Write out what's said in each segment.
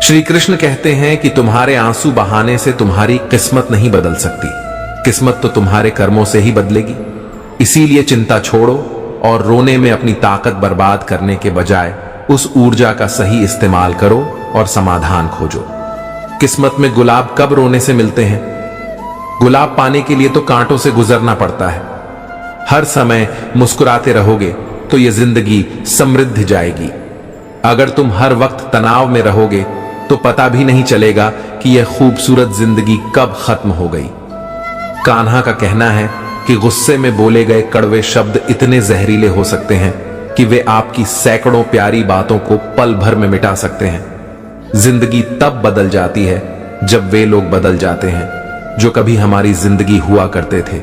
श्री कृष्ण कहते हैं कि तुम्हारे आंसू बहाने से तुम्हारी किस्मत नहीं बदल सकती, किस्मत तो तुम्हारे कर्मों से ही बदलेगी। इसीलिए चिंता छोड़ो और रोने में अपनी ताकत बर्बाद करने के बजाय उस ऊर्जा का सही इस्तेमाल करो और समाधान खोजो। किस्मत में गुलाब कब रोने से मिलते हैं? गुलाब पाने के लिए तो कांटों से गुजरना पड़ता है। हर समय मुस्कुराते रहोगे तो यह जिंदगी समृद्ध जाएगी। अगर तुम हर वक्त तनाव में रहोगे तो पता भी नहीं चलेगा कि यह खूबसूरत जिंदगी कब खत्म हो गई। कान्हा का कहना है कि गुस्से में बोले गए कड़वे शब्द इतने जहरीले हो सकते हैं कि वे आपकी सैकड़ों प्यारी बातों को पल भर में मिटा सकते हैं। जिंदगी तब बदल जाती है जब वे लोग बदल जाते हैं जो कभी हमारी जिंदगी हुआ करते थे।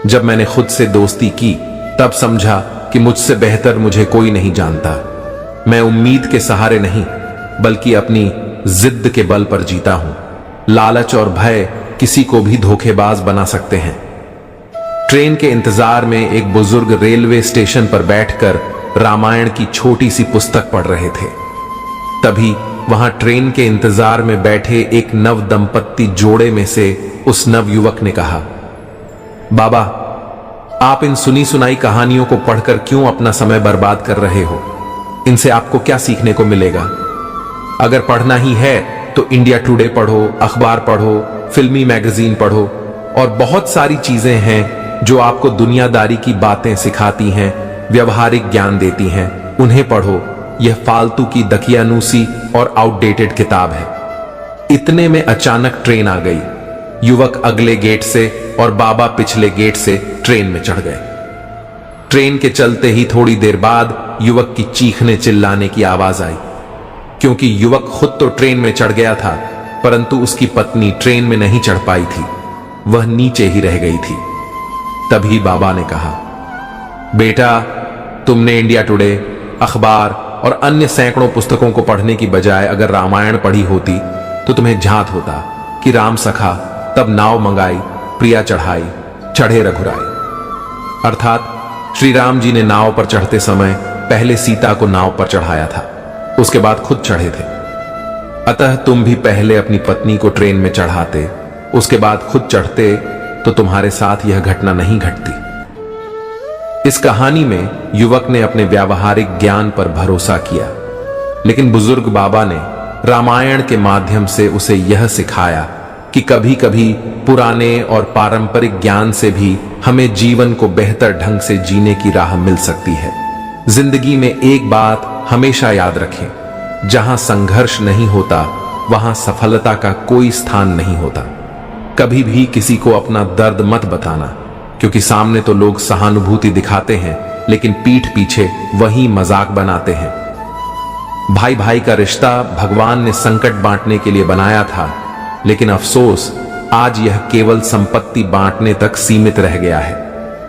जब मैंने खुद से दोस्ती की तब समझा कि मुझसे बेहतर मुझे कोई नहीं जानता। मैं उम्मीद के सहारे नहीं बल्कि अपनी जिद के बल पर जीता हूं। लालच और भय किसी को भी धोखेबाज बना सकते हैं। ट्रेन के इंतजार में एक बुजुर्ग रेलवे स्टेशन पर बैठकर रामायण की छोटी सी पुस्तक पढ़ रहे थे। तभी वहां ट्रेन के इंतजार में बैठे एक नव दंपत्ति जोड़े में से उस नव युवक ने कहा, बाबा, आप इन सुनी सुनाई कहानियों को पढ़कर क्यों अपना समय बर्बाद कर रहे हो? इनसे आपको क्या सीखने को मिलेगा? अगर पढ़ना ही है तो इंडिया टुडे पढ़ो, अखबार पढ़ो, फिल्मी मैगजीन पढ़ो और बहुत सारी चीजें हैं जो आपको दुनियादारी की बातें सिखाती हैं, व्यवहारिक ज्ञान देती हैं। उन्हें पढ़ो। यह फालतू की दकियानूसी और आउटडेटेड किताब है। इतने में अचानक ट्रेन आ गई। युवक अगले गेट से और बाबा पिछले गेट से ट्रेन में चढ़ गए। ट्रेन के चलते ही थोड़ी देर बाद युवक की चीखने चिल्लाने की आवाज आई, क्योंकि युवक खुद तो ट्रेन में चढ़ गया था परंतु उसकी पत्नी ट्रेन में नहीं चढ़ पाई थी, वह नीचे ही रह गई थी। तभी बाबा ने कहा, बेटा, तुमने इंडिया टुडे, अखबार और अन्य सैकड़ों पुस्तकों को पढ़ने की बजाय अगर रामायण पढ़ी होती तो तुम्हें झात होता कि राम सखा तब नाव मंगाई, प्रिया चढ़ाई, चढ़े रघुराई। अर्थात श्री राम जी ने नाव पर चढ़ते समय पहले सीता को नाव पर चढ़ाया था, उसके बाद खुद चढ़े थे। अतः तुम भी पहले अपनी पत्नी को ट्रेन में चढ़ाते, उसके बाद खुद चढ़ते तो तुम्हारे साथ यह घटना नहीं घटती। इस कहानी में युवक ने अपने व्यावहारिक ज्ञान पर भरोसा किया, लेकिन बुजुर्ग बाबा ने रामायण के माध्यम से उसे यह सिखाया कि कभी कभी पुराने और पारंपरिक ज्ञान से भी हमें जीवन को बेहतर ढंग से जीने की राह मिल सकती है। जिंदगी में एक बात हमेशा याद रखें, जहां संघर्ष नहीं होता वहां सफलता का कोई स्थान नहीं होता। कभी भी किसी को अपना दर्द मत बताना, क्योंकि सामने तो लोग सहानुभूति दिखाते हैं लेकिन पीठ पीछे वही मजाक बनाते हैं। भाई भाई का रिश्ता भगवान ने संकट बांटने के लिए बनाया था, लेकिन अफसोस आज यह केवल संपत्ति बांटने तक सीमित रह गया है।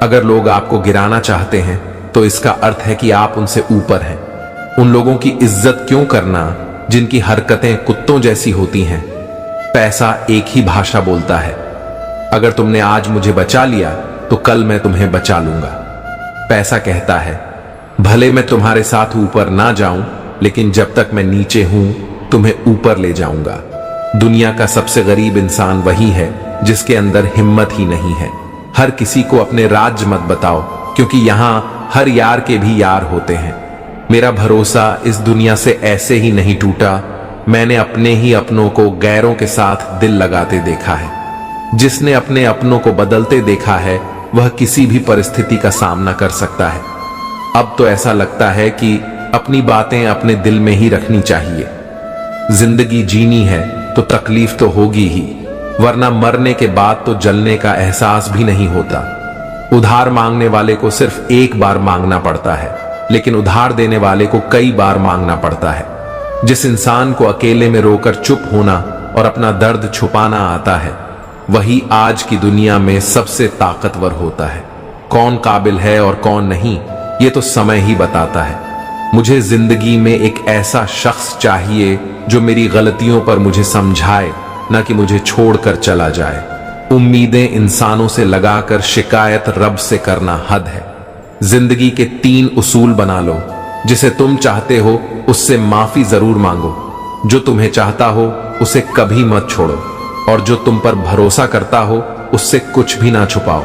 अगर लोग आपको गिराना चाहते हैं तो इसका अर्थ है कि आप उनसे ऊपर हैं। उन लोगों की इज्जत क्यों करना जिनकी हरकतें कुत्तों जैसी होती हैं? पैसा एक ही भाषा बोलता है। अगर तुमने आज मुझे बचा लिया तो कल मैं तुम्हें बचा लूंगा। पैसा कहता है, भले मैं तुम्हारे साथ ऊपर ना जाऊं, लेकिन जब तक मैं नीचे हूं तुम्हें ऊपर ले जाऊंगा। दुनिया का सबसे गरीब इंसान वही है जिसके अंदर हिम्मत ही नहीं है। हर किसी को अपने राज मत बताओ, क्योंकि यहां हर यार के भी यार होते हैं। मेरा भरोसा इस दुनिया से ऐसे ही नहीं टूटा। मैंने अपने ही अपनों को गैरों के साथ दिल लगाते देखा है। जिसने अपने अपनों को बदलते देखा है वह किसी भी परिस्थिति का सामना कर सकता है। अब तो ऐसा लगता है कि अपनी बातें अपने दिल में ही रखनी चाहिए। जिंदगी जीनी है तो तकलीफ तो होगी ही, वरना मरने के बाद तो जलने का एहसास भी नहीं होता। उधार मांगने वाले को सिर्फ एक बार मांगना पड़ता है, लेकिन उधार देने वाले को कई बार मांगना पड़ता है। जिस इंसान को अकेले में रोकर चुप होना और अपना दर्द छुपाना आता है, वही आज की दुनिया में सबसे ताकतवर होता है। कौन काबिल है और कौन नहीं, ये तो समय ही बताता है। मुझे जिंदगी में एक ऐसा शख्स चाहिए जो मेरी गलतियों पर मुझे समझाए, न कि मुझे छोड़कर चला जाए। उम्मीदें इंसानों से लगाकर शिकायत रब से करना हद है। जिंदगी के 3 उसूल बना लो। जिसे तुम चाहते हो उससे माफी जरूर मांगो। जो तुम्हें चाहता हो उसे कभी मत छोड़ो, और जो तुम पर भरोसा करता हो उससे कुछ भी ना छुपाओ।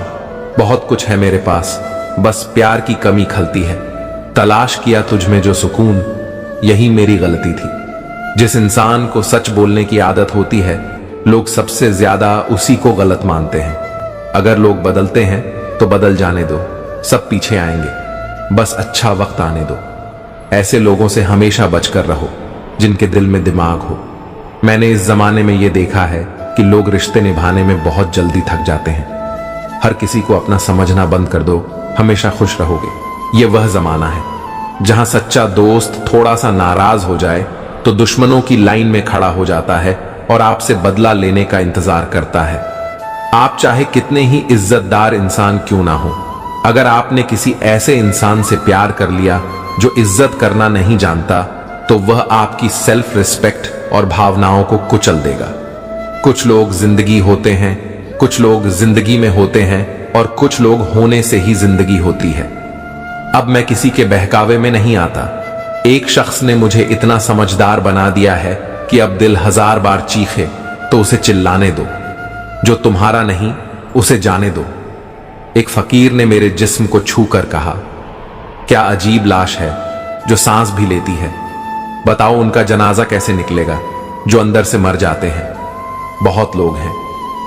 बहुत कुछ है मेरे पास, बस प्यार की कमी खलती है। तलाश किया तुझ में जो सुकून, यही मेरी गलती थी। जिस इंसान को सच बोलने की आदत होती है, लोग सबसे ज्यादा उसी को गलत मानते हैं। अगर लोग बदलते हैं तो बदल जाने दो, सब पीछे आएंगे, बस अच्छा वक्त आने दो। ऐसे लोगों से हमेशा बचकर रहो जिनके दिल में दिमाग हो। मैंने इस जमाने में यह देखा है कि लोग रिश्ते निभाने में बहुत जल्दी थक जाते हैं। हर किसी को अपना समझना बंद कर दो, हमेशा खुश रहोगे। यह वह जमाना है जहां सच्चा दोस्त थोड़ा सा नाराज हो जाए तो दुश्मनों की लाइन में खड़ा हो जाता है और आपसे बदला लेने का इंतजार करता है। आप चाहे कितने ही इज्जतदार इंसान क्यों ना हो, अगर आपने किसी ऐसे इंसान से प्यार कर लिया जो इज्जत करना नहीं जानता, तो वह आपकी सेल्फ रिस्पेक्ट और भावनाओं को कुचल देगा। कुछ लोग जिंदगी होते हैं, कुछ लोग जिंदगी में होते हैं, और कुछ लोग होने से ही जिंदगी होती है। अब मैं किसी के बहकावे में नहीं आता। एक शख्स ने मुझे इतना समझदार बना दिया है कि अब दिल 1000 बार चीखे तो उसे चिल्लाने दो। जो तुम्हारा नहीं उसे जाने दो। एक फकीर ने मेरे जिस्म को छू कर कहा, क्या अजीब लाश है जो सांस भी लेती है। बताओ उनका जनाजा कैसे निकलेगा जो अंदर से मर जाते हैं। बहुत लोग हैं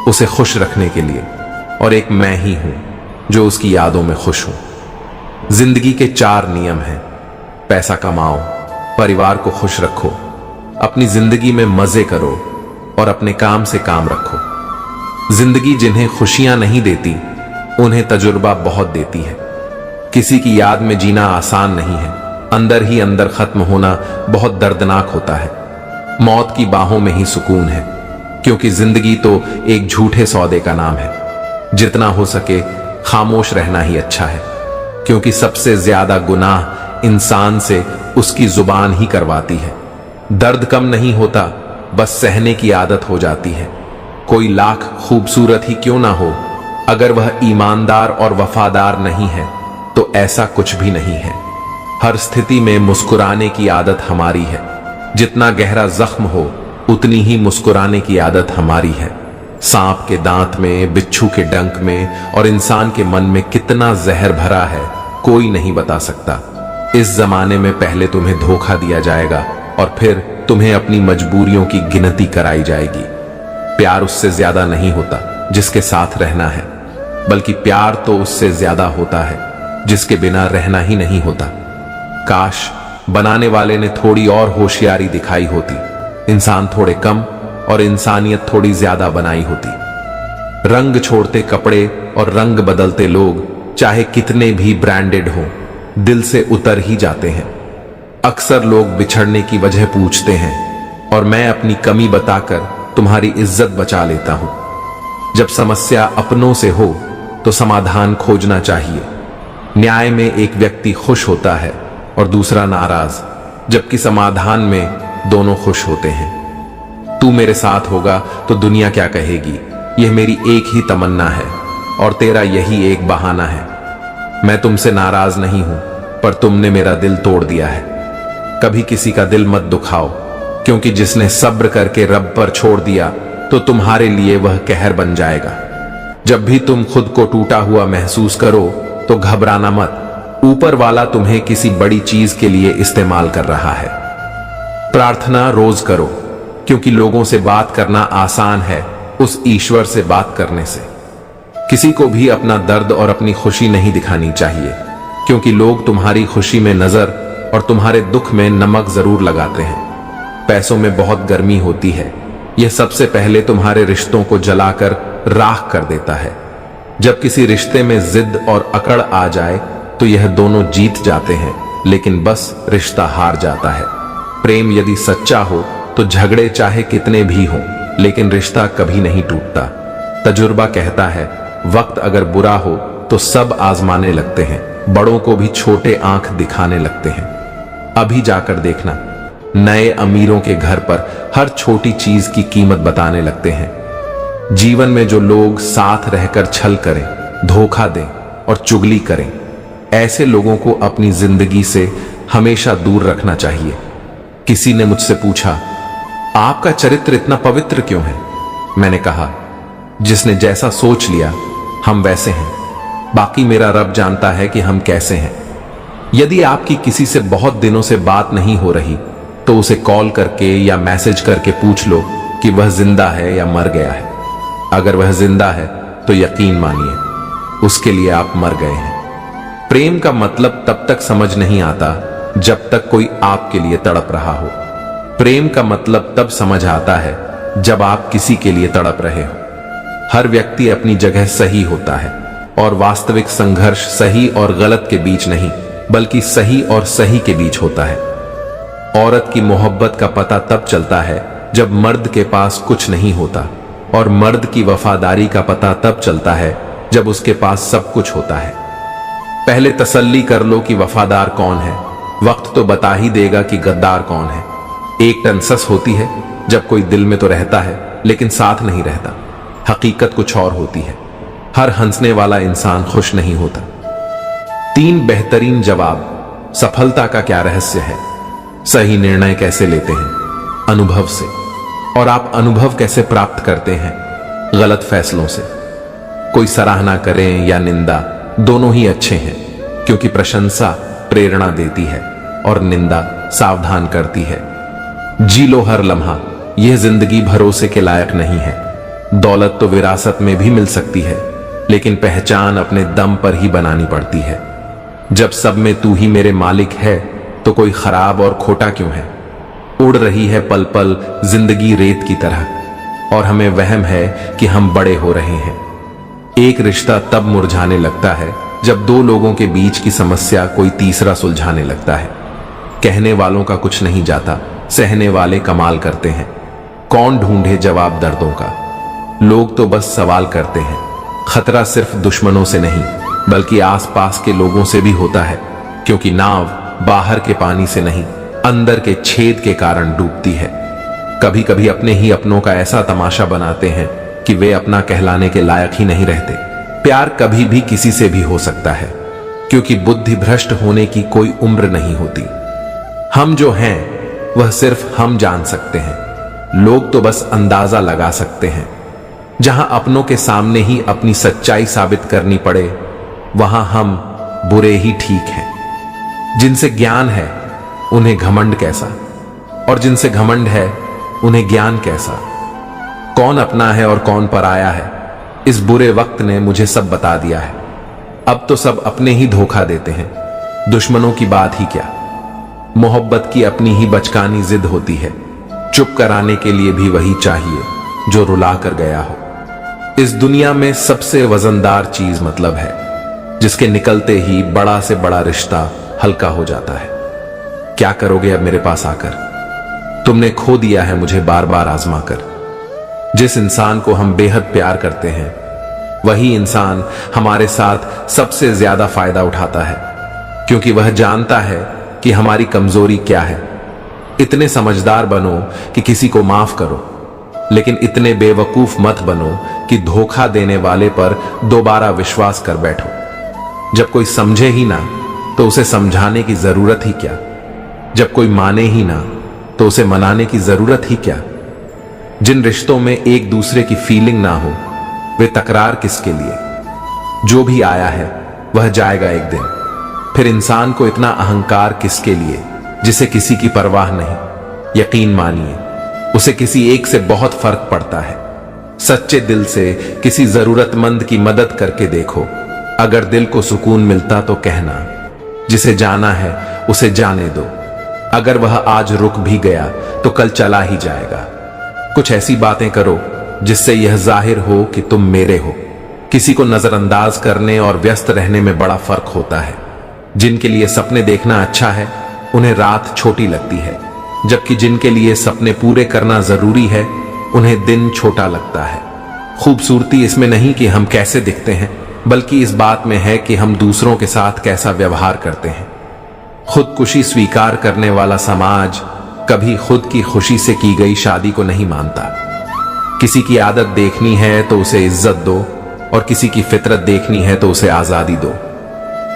उसे खुश रखने के लिए, और एक मैं ही हूं जो उसकी यादों में खुश हूं। जिंदगी के 4 नियम हैं। पैसा कमाओ, परिवार को खुश रखो, अपनी जिंदगी में मजे करो, और अपने काम से काम रखो। जिंदगी जिन्हें खुशियां नहीं देती उन्हें तजुर्बा बहुत देती है। किसी की याद में जीना आसान नहीं है, अंदर ही अंदर खत्म होना बहुत दर्दनाक होता है। मौत की बाहों में ही सुकून है, क्योंकि जिंदगी तो एक झूठे सौदे का नाम है। जितना हो सके खामोश रहना ही अच्छा है, क्योंकि सबसे ज्यादा गुनाह इंसान से उसकी जुबान ही करवाती है। दर्द कम नहीं होता, बस सहने की आदत हो जाती है। कोई लाख खूबसूरत ही क्यों ना हो, अगर वह ईमानदार और वफादार नहीं है तो ऐसा कुछ भी नहीं है। हर स्थिति में मुस्कुराने की आदत हमारी है। जितना गहरा जख्म हो उतनी ही मुस्कुराने की आदत हमारी है। सांप के दांत में, बिच्छू के डंक में और इंसान के मन में कितना जहर भरा है कोई नहीं बता सकता। इस जमाने में पहले तुम्हें धोखा दिया जाएगा और फिर तुम्हें अपनी मजबूरियों की गिनती कराई जाएगी। प्यार उससे ज्यादा नहीं होता जिसके साथ रहना है, बल्कि प्यार तो उससे ज्यादा होता है जिसके बिना रहना ही नहीं होता। काश बनाने वाले ने थोड़ी और होशियारी दिखाई होती, इंसान थोड़े कम और इंसानियत थोड़ी ज्यादा बनाई होती। रंग छोड़ते कपड़े और रंग बदलते लोग चाहे कितने भी ब्रांडेड हों, दिल से उतर ही जाते हैं। अक्सर लोग बिछड़ने की वजह पूछते हैं और मैं अपनी कमी बताकर तुम्हारी इज्जत बचा लेता हूं। जब समस्या अपनों से हो तो समाधान खोजना चाहिए। न्याय में एक व्यक्ति खुश होता है और दूसरा नाराज, जबकि समाधान में दोनों खुश होते हैं। तू मेरे साथ होगा तो दुनिया क्या कहेगी, यह मेरी एक ही तमन्ना है और तेरा यही एक बहाना है। मैं तुमसे नाराज नहीं हूं, पर तुमने मेरा दिल तोड़ दिया है। कभी किसी का दिल मत दुखाओ, क्योंकि जिसने सब्र करके रब पर छोड़ दिया तो तुम्हारे लिए वह कहर बन जाएगा। जब भी तुम खुद को टूटा हुआ महसूस करो तो घबराना मत, ऊपर वाला तुम्हें किसी बड़ी चीज के लिए इस्तेमाल कर रहा है। प्रार्थना रोज करो, क्योंकि लोगों से बात करना आसान है उस ईश्वर से बात करने से। किसी को भी अपना दर्द और अपनी खुशी नहीं दिखानी चाहिए, क्योंकि लोग तुम्हारी खुशी में नजर और तुम्हारे दुख में नमक जरूर लगाते हैं। पैसों में बहुत गर्मी होती है, यह सबसे पहले तुम्हारे रिश्तों को जलाकर राख कर देता है। जब किसी रिश्ते में जिद और अकड़ आ जाए तो यह दोनों जीत जाते हैं, लेकिन बस रिश्ता हार जाता है। प्रेम यदि सच्चा हो तो झगड़े चाहे कितने भी हों, लेकिन रिश्ता कभी नहीं टूटता। तजुर्बा कहता है वक्त अगर बुरा हो तो सब आजमाने लगते हैं, बड़ों को भी छोटे आंख दिखाने लगते हैं। अभी जाकर देखना, नए अमीरों के घर पर हर छोटी चीज की कीमत बताने लगते हैं। जीवन में जो लोग साथ रहकर छल करें, धोखा दें और चुगली करें, ऐसे लोगों को अपनी जिंदगी से हमेशा दूर रखना चाहिए। किसी ने मुझसे पूछा, आपका चरित्र इतना पवित्र क्यों है? मैंने कहा, जिसने जैसा सोच लिया हम वैसे हैं, बाकी मेरा रब जानता है कि हम कैसे हैं। यदि आपकी किसी से बहुत दिनों से बात नहीं हो रही तो उसे कॉल करके या मैसेज करके पूछ लो कि वह जिंदा है या मर गया है। अगर वह जिंदा है तो यकीन मानिए उसके लिए आप मर गए हैं। प्रेम का मतलब तब तक समझ नहीं आता जब तक कोई आपके लिए तड़प रहा हो। प्रेम का मतलब तब समझ आता है जब आप किसी के लिए तड़प रहे हो। हर व्यक्ति अपनी जगह सही होता है और वास्तविक संघर्ष सही और गलत के बीच नहीं बल्कि सही और सही के बीच होता है। औरत की मोहब्बत का पता तब चलता है जब मर्द के पास कुछ नहीं होता, और मर्द की वफादारी का पता तब चलता है जब उसके पास सब कुछ होता है। पहले तसल्ली कर लो कि वफादार कौन है, वक्त तो बता ही देगा कि गद्दार कौन है। एक टंसस होती है जब कोई दिल में तो रहता है लेकिन साथ नहीं रहता। हकीकत कुछ और होती है। हर हंसने वाला इंसान खुश नहीं होता। 3 बेहतरीन जवाब। सफलता का क्या रहस्य है? सही निर्णय कैसे लेते हैं? अनुभव से। और आप अनुभव कैसे प्राप्त करते हैं? गलत फैसलों से। कोई सराहना करें या निंदा, दोनों ही अच्छे हैं, क्योंकि प्रशंसा प्रेरणा देती है और निंदा सावधान करती है। जी लो हर लम्हा, यह जिंदगी भरोसे के लायक नहीं है। दौलत तो विरासत में भी मिल सकती है, लेकिन पहचान अपने दम पर ही बनानी पड़ती है। जब सब में तू ही मेरे मालिक है तो कोई खराब और खोटा क्यों है? उड़ रही है पल पल जिंदगी रेत की तरह, और हमें वहम है कि हम बड़े हो रहे हैं। एक रिश्ता तब मुरझाने लगता है जब 2 लोगों के बीच की समस्या कोई तीसरा सुलझाने लगता है। कहने वालों का कुछ नहीं जाता, सहने वाले कमाल करते हैं। कौन ढूंढे जवाब दर्दों का? लोग तो बस सवाल करते हैं। खतरा सिर्फ दुश्मनों से नहीं बल्कि आसपास के लोगों से भी होता है, क्योंकि नाव बाहर के पानी से नहीं अंदर के छेद के कारण डूबती है। कभी कभी अपने ही अपनों का ऐसा तमाशा बनाते हैं कि वे अपना कहलाने के लायक ही नहीं रहते। प्यार कभी भी किसी से भी हो सकता है, क्योंकि बुद्धि भ्रष्ट होने की कोई उम्र नहीं होती। हम जो हैं वह सिर्फ हम जान सकते हैं, लोग तो बस अंदाजा लगा सकते हैं। जहां अपनों के सामने ही अपनी सच्चाई साबित करनी पड़े, वहां हम बुरे ही ठीक हैं। जिनसे ज्ञान है उन्हें घमंड कैसा, और जिनसे घमंड है उन्हें ज्ञान कैसा। कौन अपना है और कौन पराया है, इस बुरे वक्त ने मुझे सब बता दिया है। अब तो सब अपने ही धोखा देते हैं, दुश्मनों की बात ही क्या। मोहब्बत की अपनी ही बचकानी जिद होती है, चुप कराने के लिए भी वही चाहिए जो रुला कर गया हो। इस दुनिया में सबसे वजनदार चीज मतलब है, जिसके निकलते ही बड़ा से बड़ा रिश्ता हल्का हो जाता है। क्या करोगे अब मेरे पास आकर? तुमने खो दिया है मुझे बार बार आजमा कर। जिस इंसान को हम बेहद प्यार करते हैं, वही इंसान हमारे साथ सबसे ज्यादा फायदा उठाता है, क्योंकि वह जानता है कि हमारी कमजोरी क्या है। इतने समझदार बनो कि किसी को माफ करो, लेकिन इतने बेवकूफ मत बनो कि धोखा देने वाले पर दोबारा विश्वास कर बैठो। जब कोई समझे ही ना तो उसे समझाने की जरूरत ही क्या। जब कोई माने ही ना तो उसे मनाने की जरूरत ही क्या। जिन रिश्तों में एक दूसरे की फीलिंग ना हो, वे तकरार किसके लिए। जो भी आया है वह जाएगा एक दिन। फिर इंसान को इतना अहंकार किसके लिए जिसे किसी की परवाह नहीं। यकीन मानिए उसे किसी एक से बहुत फर्क पड़ता है। सच्चे दिल से किसी जरूरतमंद की मदद करके देखो। अगर दिल को सुकून मिलता तो कहना, जिसे जाना है उसे जाने दो। अगर वह आज रुक भी गया तो कल चला ही जाएगा। कुछ ऐसी बातें करो जिससे यह जाहिर हो कि तुम मेरे हो। किसी को नजरअंदाज करने और व्यस्त रहने में बड़ा फर्क होता है। जिनके लिए सपने देखना अच्छा है, उन्हें रात छोटी लगती है, जबकि जिनके लिए सपने पूरे करना जरूरी है, उन्हें दिन छोटा लगता है। खूबसूरती इसमें नहीं कि हम कैसे दिखते हैं, बल्कि इस बात में है कि हम दूसरों के साथ कैसा व्यवहार करते हैं। खुदकुशी स्वीकार करने वाला समाज कभी खुद की खुशी से की गई शादी को नहीं मानता। किसी की आदत देखनी है तो उसे इज्जत दो, और किसी की फितरत देखनी है तो उसे आजादी दो।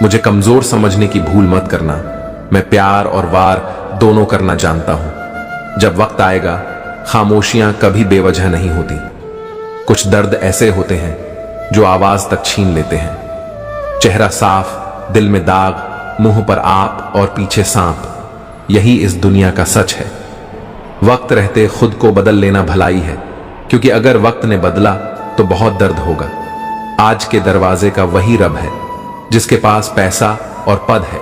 मुझे कमजोर समझने की भूल मत करना। मैं प्यार और वार दोनों करना जानता हूं। जब वक्त आएगा खामोशियां कभी बेवजह नहीं होती। कुछ दर्द ऐसे होते हैं जो आवाज तक छीन लेते हैं। चेहरा साफ, दिल में दाग, मुंह पर आप और पीछे सांप, यही इस दुनिया का सच है। वक्त रहते खुद को बदल लेना भलाई है, क्योंकि अगर वक्त ने बदला तो बहुत दर्द होगा। आज के दरवाजे का वही रब है जिसके पास पैसा और पद है।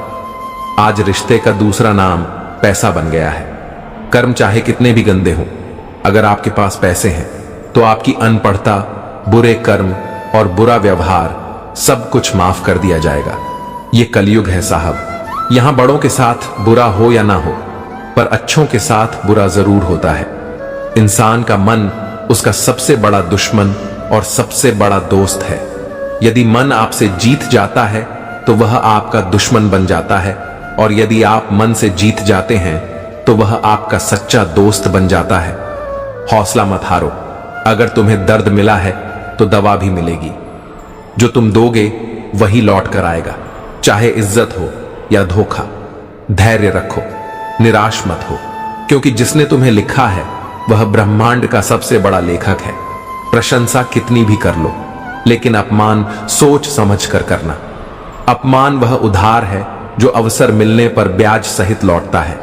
आज रिश्ते का दूसरा नाम पैसा बन गया है। कर्म चाहे कितने भी गंदे हों, अगर आपके पास पैसे हैं तो आपकी अनपढ़ता, बुरे कर्म और बुरा व्यवहार सब कुछ माफ कर दिया जाएगा। ये कलयुग है साहब। यहां बड़ों के साथ बुरा हो या ना हो, पर अच्छों के साथ बुरा जरूर होता है। इंसान का मन उसका सबसे बड़ा दुश्मन और सबसे बड़ा दोस्त है। यदि मन आपसे जीत जाता है तो वह आपका दुश्मन बन जाता है, और यदि आप मन से जीत जाते हैं तो वह आपका सच्चा दोस्त बन जाता है। हौसला मत हारो। अगर तुम्हें दर्द मिला है तो दवा भी मिलेगी। जो तुम दोगे वही लौट कर आएगा, चाहे इज्जत हो या धोखा। धैर्य रखो, निराश मत हो, क्योंकि जिसने तुम्हें लिखा है वह ब्रह्मांड का सबसे बड़ा लेखक है। प्रशंसा कितनी भी कर लो, लेकिन अपमान सोच समझ कर करना। अपमान वह उधार है जो अवसर मिलने पर ब्याज सहित लौटता है।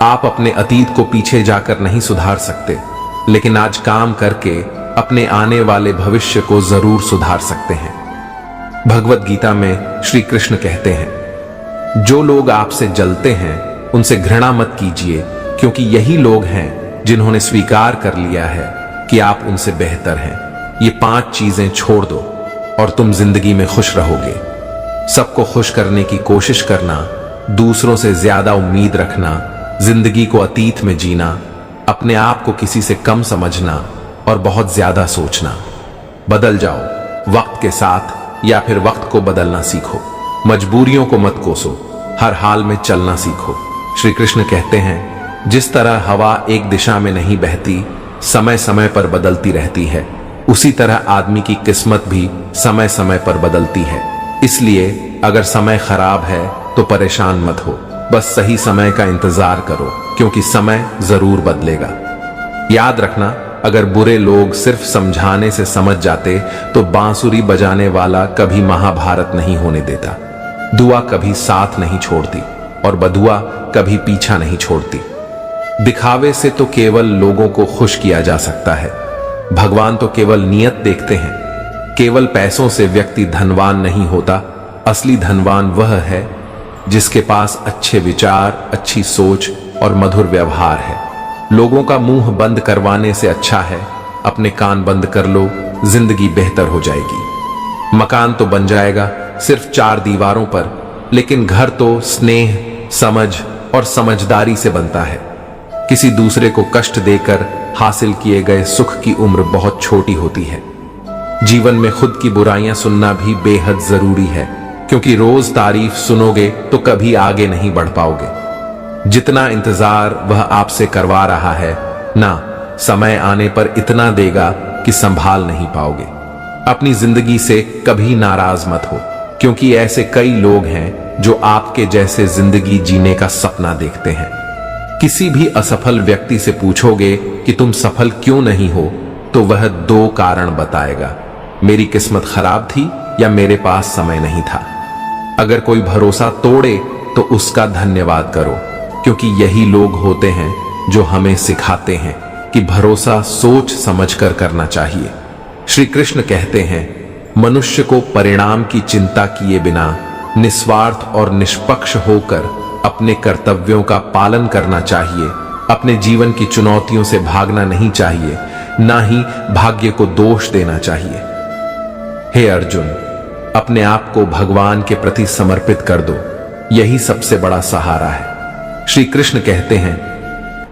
आप अपने अतीत को पीछे जाकर नहीं सुधार सकते, लेकिन आज काम करके अपने आने वाले भविष्य को जरूर सुधार सकते हैं। भगवत गीता में श्री कृष्ण कहते हैं, जो लोग आपसे जलते हैं उनसे घृणा मत कीजिए, क्योंकि यही लोग हैं जिन्होंने स्वीकार कर लिया है कि आप उनसे बेहतर हैं। ये 5 चीजें छोड़ दो और तुम जिंदगी में खुश रहोगे। सबको खुश करने की कोशिश करना, दूसरों से ज्यादा उम्मीद रखना, जिंदगी को अतीत में जीना, अपने आप को किसी से कम समझना और बहुत ज्यादा सोचना। बदल जाओ वक्त के साथ, या फिर वक्त को बदलना सीखो। मजबूरियों को मत कोसो, हर हाल में चलना सीखो। श्री कृष्ण कहते हैं, जिस तरह हवा एक दिशा में नहीं बहती, समय समय पर बदलती रहती है, उसी तरह आदमी की किस्मत भी समय समय पर बदलती है। इसलिए अगर समय खराब है तो परेशान मत हो, बस सही समय का इंतजार करो, क्योंकि समय जरूर बदलेगा। याद रखना, अगर बुरे लोग सिर्फ समझाने से समझ जाते तो बांसुरी बजाने वाला कभी महाभारत नहीं होने देता। दुआ कभी साथ नहीं छोड़ती और बदुआ कभी पीछा नहीं छोड़ती। दिखावे से तो केवल लोगों को खुश किया जा सकता है। भगवान तो केवल नियत देखते हैं। केवल पैसों से व्यक्ति धनवान नहीं होता। असली धनवान वह है जिसके पास अच्छे विचार, अच्छी सोच और मधुर व्यवहार है। लोगों का मुंह बंद करवाने से अच्छा है अपने कान बंद कर लो, जिंदगी बेहतर हो जाएगी। मकान तो बन जाएगा सिर्फ 4 दीवारों पर, लेकिन घर तो स्नेह, समझ और समझदारी से बनता है। किसी दूसरे को कष्ट देकर हासिल किए गए सुख की उम्र बहुत छोटी होती है। जीवन में खुद की बुराइयां सुनना भी बेहद जरूरी है, क्योंकि रोज तारीफ सुनोगे तो कभी आगे नहीं बढ़ पाओगे। जितना इंतजार वह आपसे करवा रहा है ना, समय आने पर इतना देगा कि संभाल नहीं पाओगे। अपनी जिंदगी से कभी नाराज मत हो, क्योंकि ऐसे कई लोग हैं जो आपके जैसे जिंदगी जीने का सपना देखते हैं। किसी भी असफल व्यक्ति से पूछोगे कि तुम सफल क्यों नहीं हो, तो वह 2 कारण बताएगा, मेरी किस्मत खराब थी या मेरे पास समय नहीं था। अगर कोई भरोसा तोड़े तो उसका धन्यवाद करो, क्योंकि यही लोग होते हैं जो हमें सिखाते हैं कि भरोसा सोच समझकर करना चाहिए। श्री कृष्ण कहते हैं, मनुष्य को परिणाम की चिंता किए बिना निस्वार्थ और निष्पक्ष होकर अपने कर्तव्यों का पालन करना चाहिए। अपने जीवन की चुनौतियों से भागना नहीं चाहिए, ना ही भाग्य को दोष देना चाहिए। हे अर्जुन, अपने आप को भगवान के प्रति समर्पित कर दो, यही सबसे बड़ा सहारा है। श्री कृष्ण कहते हैं,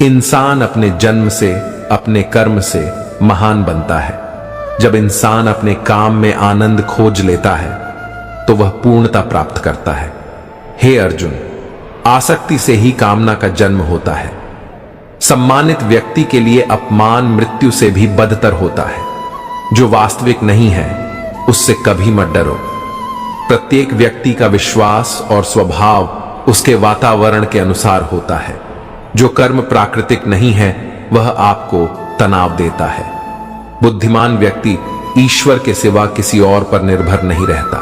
इंसान अपने जन्म से, अपने कर्म से महान बनता है। जब इंसान अपने काम में आनंद खोज लेता है तो वह पूर्णता प्राप्त करता है। हे अर्जुन, आसक्ति से ही कामना का जन्म होता है। सम्मानित व्यक्ति के लिए अपमान मृत्यु से भी बदतर होता है। जो वास्तविक नहीं है उससे कभी मत डरो। प्रत्येक व्यक्ति का विश्वास और स्वभाव उसके वातावरण के अनुसार होता है। जो कर्म प्राकृतिक नहीं है वह आपको तनाव देता है। बुद्धिमान व्यक्ति ईश्वर के सिवा किसी और पर निर्भर नहीं रहता।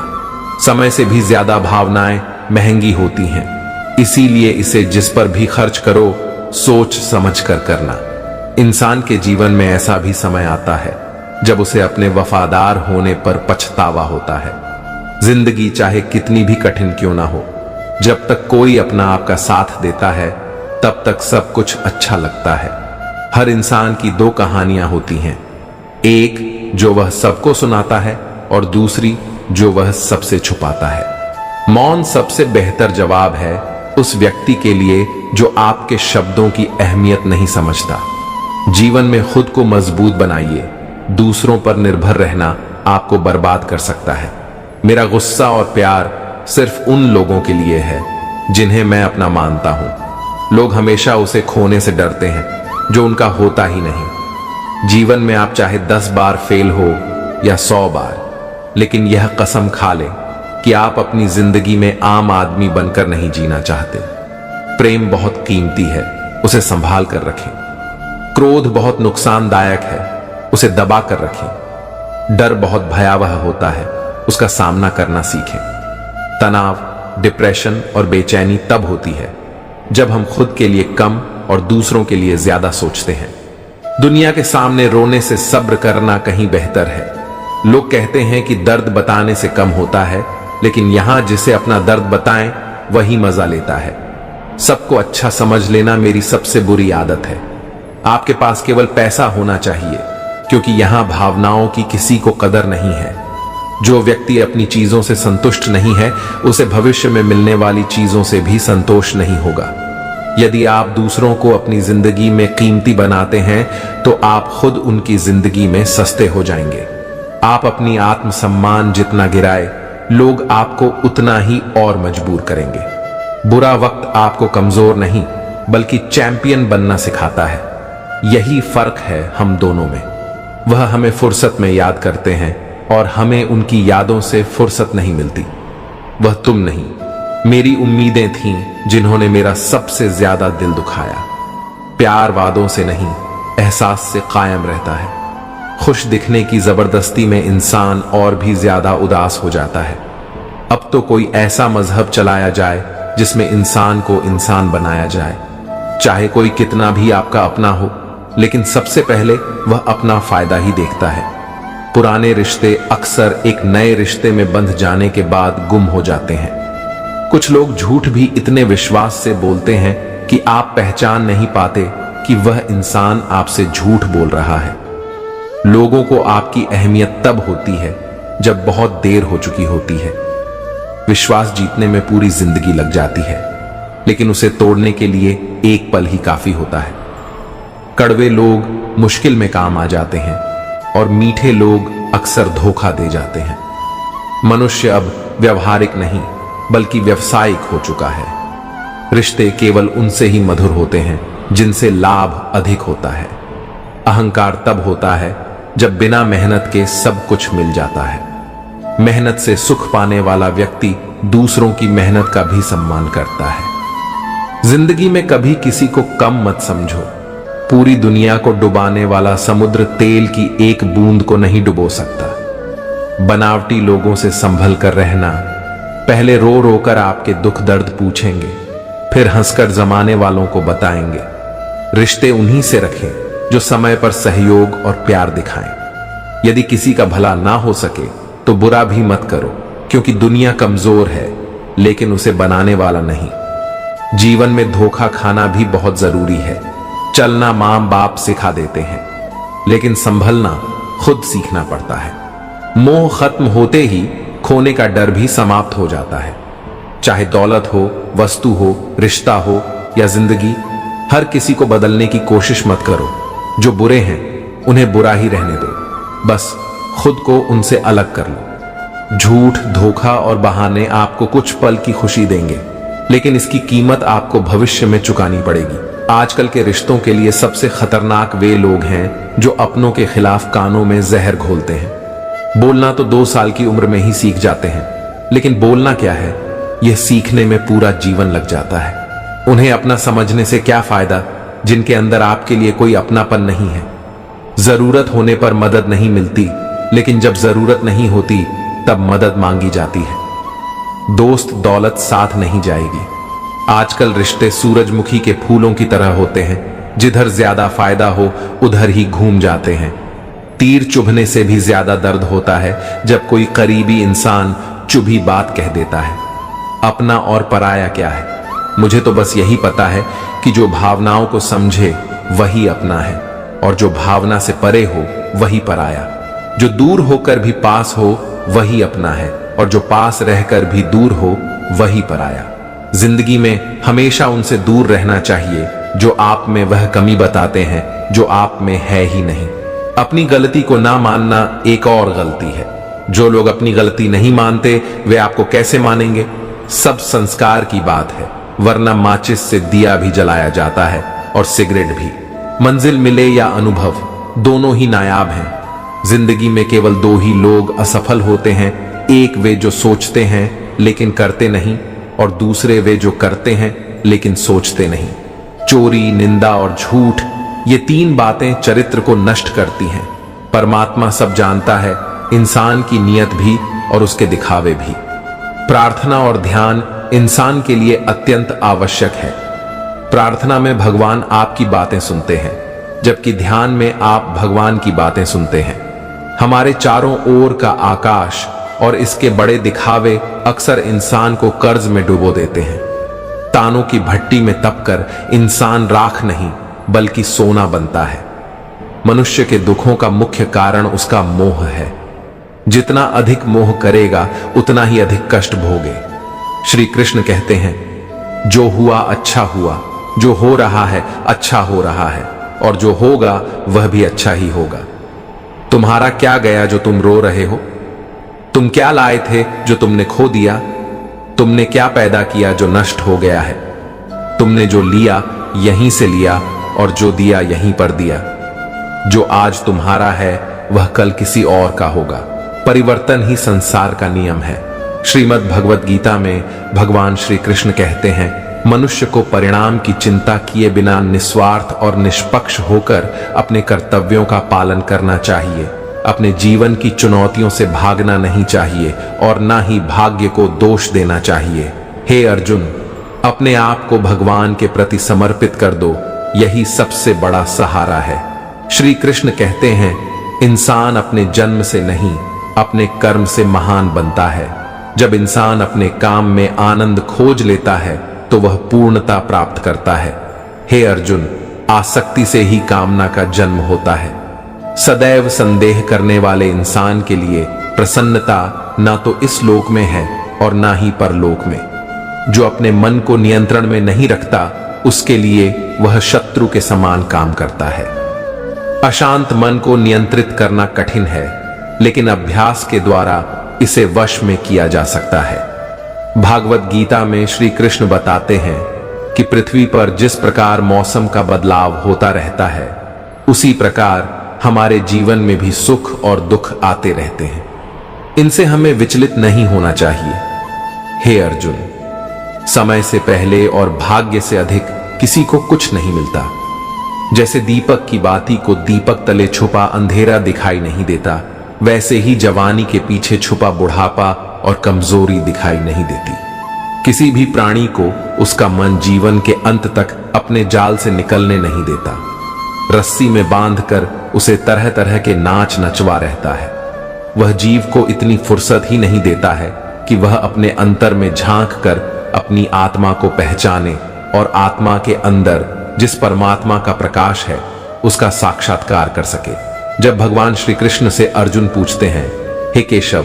समय से भी ज्यादा भावनाएं महंगी होती हैं, इसीलिए इसे जिस पर भी खर्च करो सोच समझ कर करना। इंसान के जीवन में ऐसा भी समय आता है जब उसे अपने वफादार होने पर पछतावा होता है। जिंदगी चाहे कितनी भी कठिन क्यों ना हो, जब तक कोई अपना आपका साथ देता है तब तक सब कुछ अच्छा लगता है। हर इंसान की दो कहानियां होती हैं, एक जो वह सबको सुनाता है और दूसरी जो वह सबसे छुपाता है। मौन सबसे बेहतर जवाब है उस व्यक्ति के लिए जो आपके शब्दों की अहमियत नहीं समझता। जीवन में खुद को मजबूत बनाइए, दूसरों पर निर्भर रहना आपको बर्बाद कर सकता है। मेरा गुस्सा और प्यार सिर्फ उन लोगों के लिए है जिन्हें मैं अपना मानता हूं। लोग हमेशा उसे खोने से डरते हैं जो उनका होता ही नहीं। जीवन में आप चाहे 10 बार फेल हो या 100 बार, लेकिन यह कसम खा लें कि आप अपनी जिंदगी में आम आदमी बनकर नहीं जीना चाहते। प्रेम बहुत कीमती है, उसे संभाल कर रखें। क्रोध बहुत नुकसानदायक है, उसे दबा कर रखें। डर बहुत भयावह होता है, उसका सामना करना सीखें। तनाव, डिप्रेशन और बेचैनी तब होती है जब हम खुद के लिए कम और दूसरों के लिए ज्यादा सोचते हैं। दुनिया के सामने रोने से सब्र करना कहीं बेहतर है। लोग कहते हैं कि दर्द बताने से कम होता है, लेकिन यहां जिसे अपना दर्द बताएं वही मजा लेता है। सबको अच्छा समझ लेना मेरी सबसे बुरी आदत है। आपके पास केवल पैसा होना चाहिए, क्योंकि यहां भावनाओं की किसी को कदर नहीं है। जो व्यक्ति अपनी चीजों से संतुष्ट नहीं है, उसे भविष्य में मिलने वाली चीजों से भी संतोष नहीं होगा। यदि आप दूसरों को अपनी जिंदगी में कीमती बनाते हैं तो आप खुद उनकी जिंदगी में सस्ते हो जाएंगे। आप अपनी आत्मसम्मान जितना गिराए, लोग आपको उतना ही और मजबूर करेंगे। बुरा वक्त आपको कमजोर नहीं बल्कि चैंपियन बनना सिखाता है। यही फर्क है हम दोनों में। वह हमें फुर्सत में याद करते हैं और हमें उनकी यादों से फुर्सत नहीं मिलती। वह तुम नहीं, मेरी उम्मीदें थीं जिन्होंने मेरा सबसे ज्यादा दिल दुखाया। प्यार वादों से नहीं, एहसास से कायम रहता है। खुश दिखने की जबरदस्ती में इंसान और भी ज्यादा उदास हो जाता है। अब तो कोई ऐसा मजहब चलाया जाए जिसमें इंसान को इंसान बनाया जाए। चाहे कोई कितना भी आपका अपना हो, लेकिन सबसे पहले वह अपना फायदा ही देखता है। पुराने रिश्ते अक्सर एक नए रिश्ते में बंध जाने के बाद गुम हो जाते हैं। कुछ लोग झूठ भी इतने विश्वास से बोलते हैं कि आप पहचान नहीं पाते कि वह इंसान आपसे झूठ बोल रहा है। लोगों को आपकी अहमियत तब होती है जब बहुत देर हो चुकी होती है। विश्वास जीतने में पूरी जिंदगी लग जाती है, लेकिन उसे तोड़ने के लिए एक पल ही काफी होता है। कड़वे लोग मुश्किल में काम आ जाते हैं और मीठे लोग अक्सर धोखा दे जाते हैं। मनुष्य अब व्यवहारिक नहीं बल्कि व्यावसायिक हो चुका है। रिश्ते केवल उनसे ही मधुर होते हैं जिनसे लाभ अधिक होता है। अहंकार तब होता है जब बिना मेहनत के सब कुछ मिल जाता है। मेहनत से सुख पाने वाला व्यक्ति दूसरों की मेहनत का भी सम्मान करता है। जिंदगी में कभी किसी को कम मत समझो। पूरी दुनिया को डुबाने वाला समुद्र तेल की एक बूंद को नहीं डुबो सकता। बनावटी लोगों से संभल कर रहना। पहले रो रो कर आपके दुख दर्द पूछेंगे, फिर हंसकर जमाने वालों को बताएंगे। रिश्ते उन्हीं से रखें जो समय पर सहयोग और प्यार दिखाएं। यदि किसी का भला ना हो सके तो बुरा भी मत करो, क्योंकि दुनिया कमजोर है लेकिन उसे बनाने वाला नहीं। जीवन में धोखा खाना भी बहुत जरूरी है। चलना मां बाप सिखा देते हैं, लेकिन संभलना खुद सीखना पड़ता है। मोह खत्म होते ही खोने का डर भी समाप्त हो जाता है। चाहे दौलत हो, वस्तु हो, रिश्ता हो या जिंदगी, हर किसी को बदलने की कोशिश मत करो। जो बुरे हैं उन्हें बुरा ही रहने दो, बस खुद को उनसे अलग कर लो। झूठ, धोखा और बहाने आपको कुछ पल की खुशी देंगे, लेकिन इसकी कीमत आपको भविष्य में चुकानी पड़ेगी। आजकल के रिश्तों के लिए सबसे खतरनाक वे लोग हैं जो अपनों के खिलाफ कानों में जहर घोलते हैं। बोलना तो 2 साल की उम्र में ही सीख जाते हैं, लेकिन बोलना क्या है, यह सीखने में पूरा जीवन लग जाता है। उन्हें अपना समझने से क्या फायदा जिनके अंदर आपके लिए कोई अपनापन नहीं है। जरूरत होने पर मदद नहीं मिलती, लेकिन जब जरूरत नहीं होती तब मदद मांगी जाती है। दोस्त दौलत साथ नहीं जाएगी। आजकल रिश्ते सूरजमुखी के फूलों की तरह होते हैं, जिधर ज्यादा फायदा हो उधर ही घूम जाते हैं। तीर चुभने से भी ज्यादा दर्द होता है जब कोई करीबी इंसान चुभी बात कह देता है। अपना और पराया क्या है? मुझे तो बस यही पता है कि जो भावनाओं को समझे वही अपना है, और जो भावना से परे हो वही पराया। जो दूर होकर भी पास हो वही अपना है, और जो पास रहकर भी दूर हो वही पराया। जिंदगी में हमेशा उनसे दूर रहना चाहिए जो आप में वह कमी बताते हैं जो आप में है ही नहीं। अपनी गलती को ना मानना एक और गलती है। जो लोग अपनी गलती नहीं मानते वे आपको कैसे मानेंगे? सब संस्कार की बात है, वरना माचिस से दिया भी जलाया जाता है और सिगरेट भी। मंजिल मिले या अनुभव, दोनों ही नायाब हैं। जिंदगी में केवल दो ही लोग असफल होते हैं, एक वे जो सोचते हैं लेकिन करते नहीं, और दूसरे वे जो करते हैं लेकिन सोचते नहीं। चोरी, निंदा और झूठ, ये तीन बातें चरित्र को नष्ट करती हैं। परमात्मा सब जानता है, इंसान की नीयत भी और उसके दिखावे भी। प्रार्थना और ध्यान इंसान के लिए अत्यंत आवश्यक है। प्रार्थना में भगवान आपकी बातें सुनते हैं, जबकि ध्यान में आप भगवान की बातें सुनते हैं। हमारे चारों ओर का आकाश और इसके बड़े दिखावे अक्सर इंसान को कर्ज में डुबो देते हैं। तानों की भट्टी में तपकर इंसान राख नहीं बल्कि सोना बनता है। मनुष्य के दुखों का मुख्य कारण उसका मोह है। जितना अधिक मोह करेगा उतना ही अधिक कष्ट भोगे। श्री कृष्ण कहते हैं, जो हुआ अच्छा हुआ, जो हो रहा है अच्छा हो रहा है, और जो होगा वह भी अच्छा ही होगा। तुम्हारा क्या गया जो तुम रो रहे हो? तुम क्या लाए थे जो तुमने खो दिया? तुमने क्या पैदा किया जो नष्ट हो गया है? तुमने जो लिया यहीं से लिया, और जो दिया यहीं पर दिया। जो आज तुम्हारा है वह कल किसी और का होगा। परिवर्तन ही संसार का नियम है। श्रीमद् भगवत गीता में भगवान श्री कृष्ण कहते हैं, मनुष्य को परिणाम की चिंता किए बिना निस्वार्थ और निष्पक्ष होकर अपने कर्तव्यों का पालन करना चाहिए। अपने जीवन की चुनौतियों से भागना नहीं चाहिए और ना ही भाग्य को दोष देना चाहिए। हे अर्जुन, अपने आप को भगवान के प्रति समर्पित कर दो, यही सबसे बड़ा सहारा है। श्री कृष्ण कहते हैं, इंसान अपने जन्म से नहीं अपने कर्म से महान बनता है। जब इंसान अपने काम में आनंद खोज लेता है तो वह पूर्णता प्राप्त करता है। हे अर्जुन, आसक्ति से ही कामना का जन्म होता है। सदैव संदेह करने वाले इंसान के लिए प्रसन्नता ना तो इस लोक में है और ना ही परलोक में। जो अपने मन को नियंत्रण में नहीं रखता उसके लिए वह शत्रु के समान काम करता है। अशांत मन को नियंत्रित करना कठिन है, लेकिन अभ्यास के द्वारा इसे वश में किया जा सकता है। भागवत गीता में श्री कृष्ण बताते हैं कि पृथ्वी पर जिस प्रकार मौसम का बदलाव होता रहता है, उसी प्रकार हमारे जीवन में भी सुख और दुख आते रहते हैं। इनसे हमें विचलित नहीं होना चाहिए। हे अर्जुन, समय से पहले और भाग्य से अधिक किसी को कुछ नहीं मिलता। जैसे दीपक की बाती को दीपक तले छुपा अंधेरा दिखाई नहीं देता, वैसे ही जवानी के पीछे छुपा बुढ़ापा और कमजोरी दिखाई नहीं देती। किसी भी प्राणी को उसका मन जीवन के अंत तक अपने जाल से निकलने नहीं देता। रस्सी में बांधकर उसे तरह तरह के नाच नचवा रहता है। वह जीव को इतनी फुर्सत ही नहीं देता है कि वह अपने अंतर में झांक कर अपनी आत्मा को पहचाने और आत्मा के अंदर जिस परमात्मा का प्रकाश है उसका साक्षात्कार कर सके। जब भगवान श्री कृष्ण से अर्जुन पूछते हैं, हे केशव,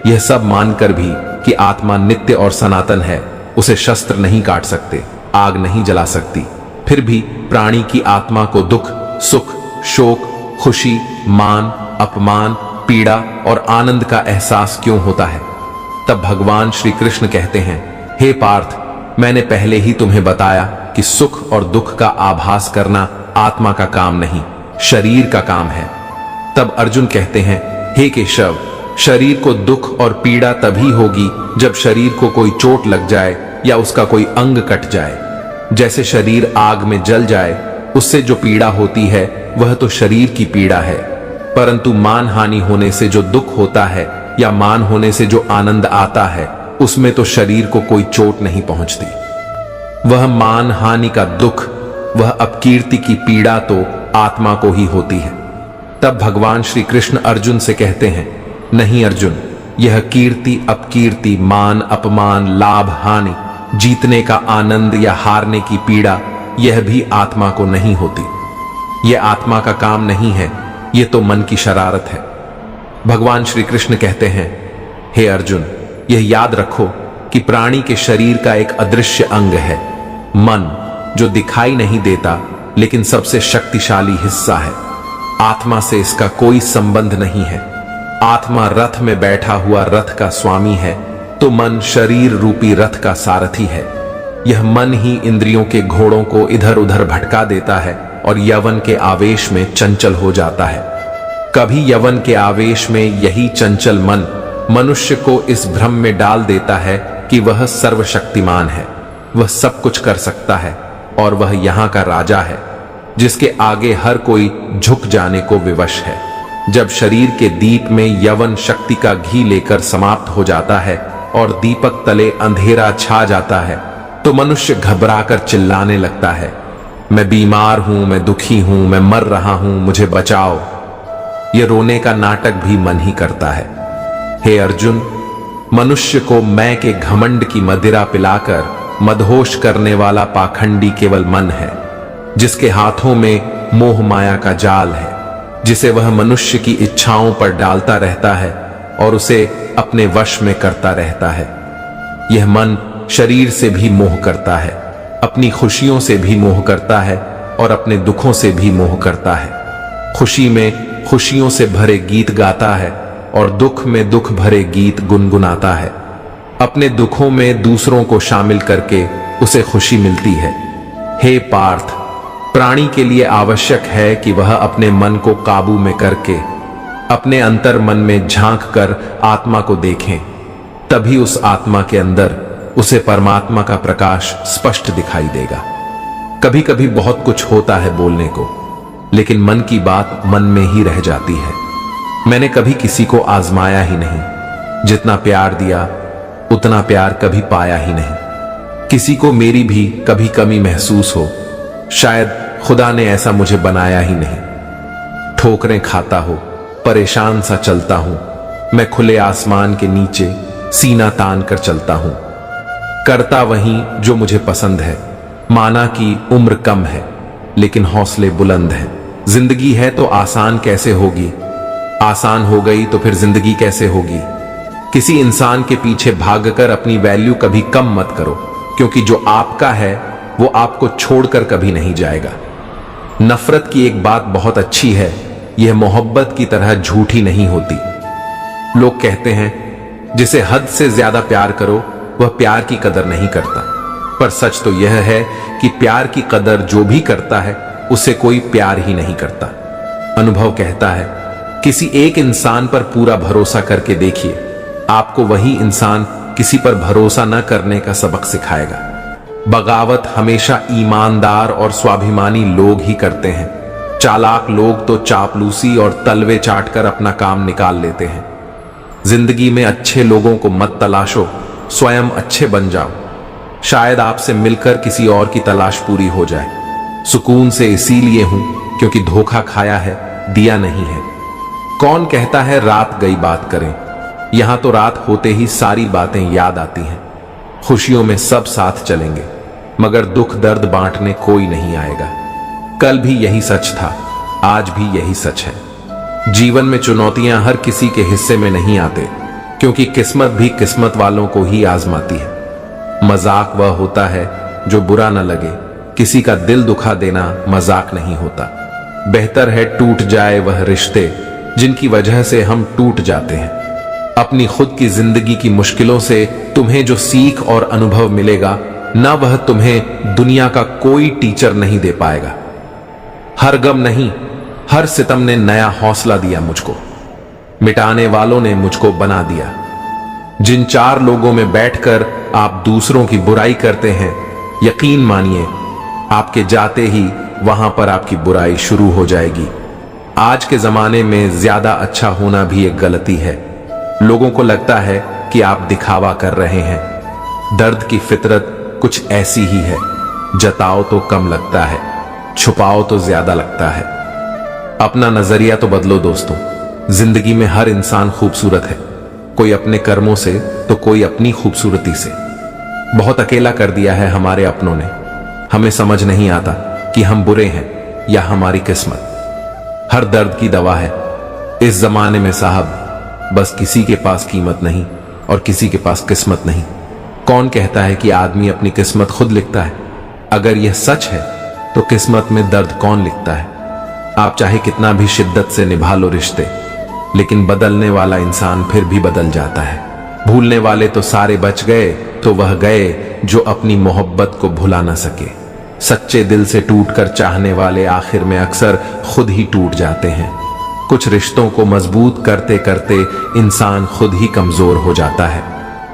यह सब मानकर भी कि आत्मा नित्य और सनातन है, उसे शस्त्र नहीं काट सकते, आग नहीं जला सकती, फिर भी प्राणी की आत्मा को दुख, सुख, शोक, खुशी, मान, अपमान, पीड़ा और आनंद का एहसास क्यों होता है? तब भगवान श्री कृष्ण कहते हैं, हे पार्थ, मैंने पहले ही तुम्हें बताया कि सुख और दुख का आभास करना आत्मा का काम नहीं, शरीर का काम है। तब अर्जुन कहते हैं, हे केशव, शरीर को दुख और पीड़ा तभी होगी जब शरीर को कोई चोट लग जाए या उसका कोई अंग कट जाए। जैसे शरीर आग में जल जाए, उससे जो पीड़ा होती है वह तो शरीर की पीड़ा है, परंतु मान हानि होने से जो दुख होता है या मान होने से जो आनंद आता है, उसमें तो शरीर को कोई चोट नहीं पहुंचती। वह मान हानि का दुख, वह अपकीर्ति की पीड़ा तो आत्मा को ही होती है। तब भगवान श्री कृष्ण अर्जुन से कहते हैं, नहीं अर्जुन, यह कीर्ति अपकीर्ति, मान अपमान, लाभ हानि, जीतने का आनंद या हारने की पीड़ा, यह भी आत्मा को नहीं होती। यह आत्मा का काम नहीं है, यह तो मन की शरारत है। भगवान श्री कृष्ण कहते हैं, हे अर्जुन, यह याद रखो कि प्राणी के शरीर का एक अदृश्य अंग है, मन, जो दिखाई नहीं देता लेकिन सबसे शक्तिशाली हिस्सा है। आत्मा से इसका कोई संबंध नहीं है। आत्मा रथ में बैठा हुआ रथ का स्वामी है, तो मन शरीर रूपी रथ का सारथी है। यह मन ही इंद्रियों के घोड़ों को इधर उधर भटका देता है और यवन के आवेश में चंचल हो जाता है। कभी यवन के आवेश में यही चंचल मन मनुष्य को इस भ्रम में डाल देता है कि वह सर्वशक्तिमान है, वह सब कुछ कर सकता है और वह यहाँ का राजा है, जिसके आगे हर कोई झुक जाने को विवश है। जब शरीर के दीप में यवन शक्ति का घी लेकर समाप्त हो जाता है और दीपक तले अंधेरा छा जाता है, तो मनुष्य घबराकर चिल्लाने लगता है, मैं बीमार हूं, मैं दुखी हूं, मैं मर रहा हूं, मुझे बचाओ। यह रोने का नाटक भी मन ही करता है। हे अर्जुन, मनुष्य को मैं के घमंड की मदिरा पिलाकर मदहोश करने वाला पाखंडी केवल मन है, जिसके हाथों में मोह माया का जाल है, जिसे वह मनुष्य की इच्छाओं पर डालता रहता है और उसे अपने वश में करता रहता है। यह मन शरीर से भी मोह करता है, अपनी खुशियों से भी मोह करता है और अपने दुखों से भी मोह करता है। खुशी में खुशियों से भरे गीत गाता है और दुख में दुख भरे गीत गुनगुनाता है। अपने दुखों में दूसरों को शामिल करके उसे खुशी मिलती है। हे पार्थ, प्राणी के लिए आवश्यक है कि वह अपने मन को काबू में करके अपने अंतर मन में झांक कर आत्मा को देखें, तभी उस आत्मा के अंदर उसे परमात्मा का प्रकाश स्पष्ट दिखाई देगा। कभी कभी बहुत कुछ होता है बोलने को, लेकिन मन की बात मन में ही रह जाती है। मैंने कभी किसी को आजमाया ही नहीं, जितना प्यार दिया उतना प्यार कभी पाया ही नहीं। किसी को मेरी भी कभी कमी महसूस हो, शायद खुदा ने ऐसा मुझे बनाया ही नहीं। ठोकरें खाता हो, परेशान सा चलता हूं, मैं खुले आसमान के नीचे सीना तान कर चलता हूं, करता वहीं जो मुझे पसंद है। माना कि उम्र कम है लेकिन हौसले बुलंद हैं। जिंदगी है तो आसान कैसे होगी, आसान हो गई तो फिर जिंदगी कैसे होगी। किसी इंसान के पीछे भागकर अपनी वैल्यू कभी कम मत करो, क्योंकि जो आपका है वो आपको छोड़कर कभी नहीं जाएगा। नफरत की एक बात बहुत अच्छी है, यह मोहब्बत की तरह झूठी नहीं होती। लोग कहते हैं जिसे हद से ज्यादा प्यार करो वह प्यार की कदर नहीं करता, पर सच तो यह है कि प्यार की कदर जो भी करता है उसे कोई प्यार ही नहीं करता। अनुभव कहता है, किसी एक इंसान पर पूरा भरोसा करके देखिए, आपको वही इंसान किसी पर भरोसा न करने का सबक सिखाएगा। बगावत हमेशा ईमानदार और स्वाभिमानी लोग ही करते हैं। चालाक लोग तो चापलूसी और तलवे चाटकर अपना काम निकाल लेते हैं। जिंदगी में अच्छे लोगों को मत तलाशो, स्वयं अच्छे बन जाओ। शायद आपसे मिलकर किसी और की तलाश पूरी हो जाए। सुकून से इसीलिए हूं क्योंकि धोखा खाया है, दिया नहीं है। कौन कहता है रात गई बात करें, यहां तो रात होते ही सारी बातें याद आती हैं। खुशियों में सब साथ चलेंगे, मगर दुख दर्द बांटने कोई नहीं आएगा। कल भी यही सच था, आज भी यही सच है। जीवन में चुनौतियां हर किसी के हिस्से में नहीं आते, क्योंकि किस्मत भी किस्मत वालों को ही आजमाती है। मजाक वह होता है जो बुरा न लगे, किसी का दिल दुखा देना मजाक नहीं होता। बेहतर है टूट जाए वह रिश्ते जिनकी वजह से हम टूट जाते हैं। अपनी खुद की जिंदगी की मुश्किलों से तुम्हें जो सीख और अनुभव मिलेगा, ना वह तुम्हें दुनिया का कोई टीचर नहीं दे पाएगा। हर गम नहीं, हर सितम ने नया हौसला दिया मुझको। मिटाने वालों ने मुझको बना दिया। जिन चार लोगों में बैठकर आप दूसरों की बुराई करते हैं, यकीन मानिए आपके जाते ही वहां पर आपकी बुराई शुरू हो जाएगी। आज के जमाने में ज्यादा अच्छा होना भी एक गलती है। लोगों को लगता है कि आप दिखावा कर रहे हैं। दर्द की फितरत कुछ ऐसी ही है, जताओ तो कम लगता है, छुपाओ तो ज्यादा लगता है। अपना नजरिया तो बदलो दोस्तों। जिंदगी में हर इंसान खूबसूरत है, कोई अपने कर्मों से तो कोई अपनी खूबसूरती से। बहुत अकेला कर दिया है हमारे अपनों ने। हमें समझ नहीं आता कि हम बुरे हैं या हमारी किस्मत। हर दर्द की दवा है इस जमाने में साहब, बस किसी के पास कीमत नहीं और किसी के पास किस्मत नहीं। कौन कहता है कि आदमी अपनी किस्मत खुद लिखता है? अगर यह सच है तो किस्मत में दर्द कौन लिखता है? आप चाहे कितना भी शिद्दत से निभा लो रिश्ते, लेकिन बदलने वाला इंसान फिर भी बदल जाता है। भूलने वाले तो सारे बच गए, तो वह गए जो अपनी मोहब्बत को भुला ना सके। सच्चे दिल से टूटकर चाहने वाले आखिर में अक्सर खुद ही टूट जाते हैं। कुछ रिश्तों को मजबूत करते करते इंसान खुद ही कमजोर हो जाता है।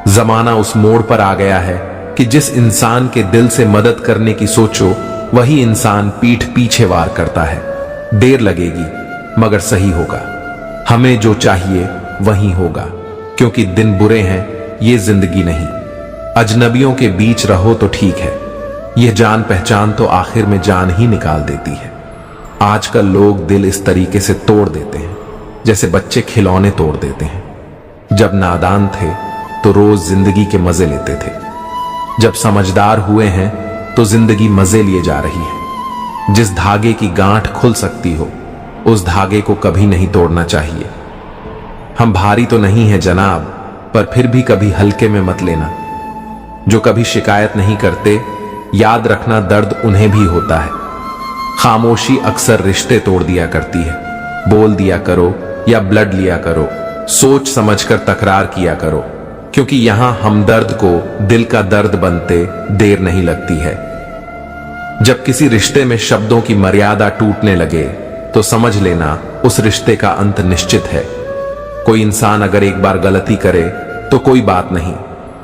जमाना उस मोड़ पर आ गया है कि जिस इंसान के दिल से मदद करने की सोचो, वही इंसान पीठ पीछे वार करता है। देर लगेगी मगर सही होगा। हमें जो चाहिए वही होगा, क्योंकि दिन बुरे हैं, ये जिंदगी नहीं। अजनबियों के बीच रहो तो ठीक है, यह जान पहचान तो आखिर में जान ही निकाल देती है। आजकल लोग दिल इस तरीके से तोड़ देते हैं जैसे बच्चे खिलौने तोड़ देते हैं। जब नादान थे तो रोज जिंदगी के मजे लेते थे, जब समझदार हुए हैं तो जिंदगी मजे लिए जा रही है। जिस धागे की गांठ खुल सकती हो, उस धागे को कभी नहीं तोड़ना चाहिए। हम भारी तो नहीं है जनाब, पर फिर भी कभी हल्के में मत लेना। जो कभी शिकायत नहीं करते, याद रखना दर्द उन्हें भी होता है। खामोशी अक्सर रिश्ते तोड़ दिया करती है। बोल दिया करो या ब्लड लिया करो, सोच समझकर तकरार किया करो, क्योंकि यहां हमदर्द को दिल का दर्द बनते देर नहीं लगती है। जब किसी रिश्ते में शब्दों की मर्यादा टूटने लगे तो समझ लेना उस रिश्ते का अंत निश्चित है। कोई इंसान अगर एक बार गलती करे तो कोई बात नहीं,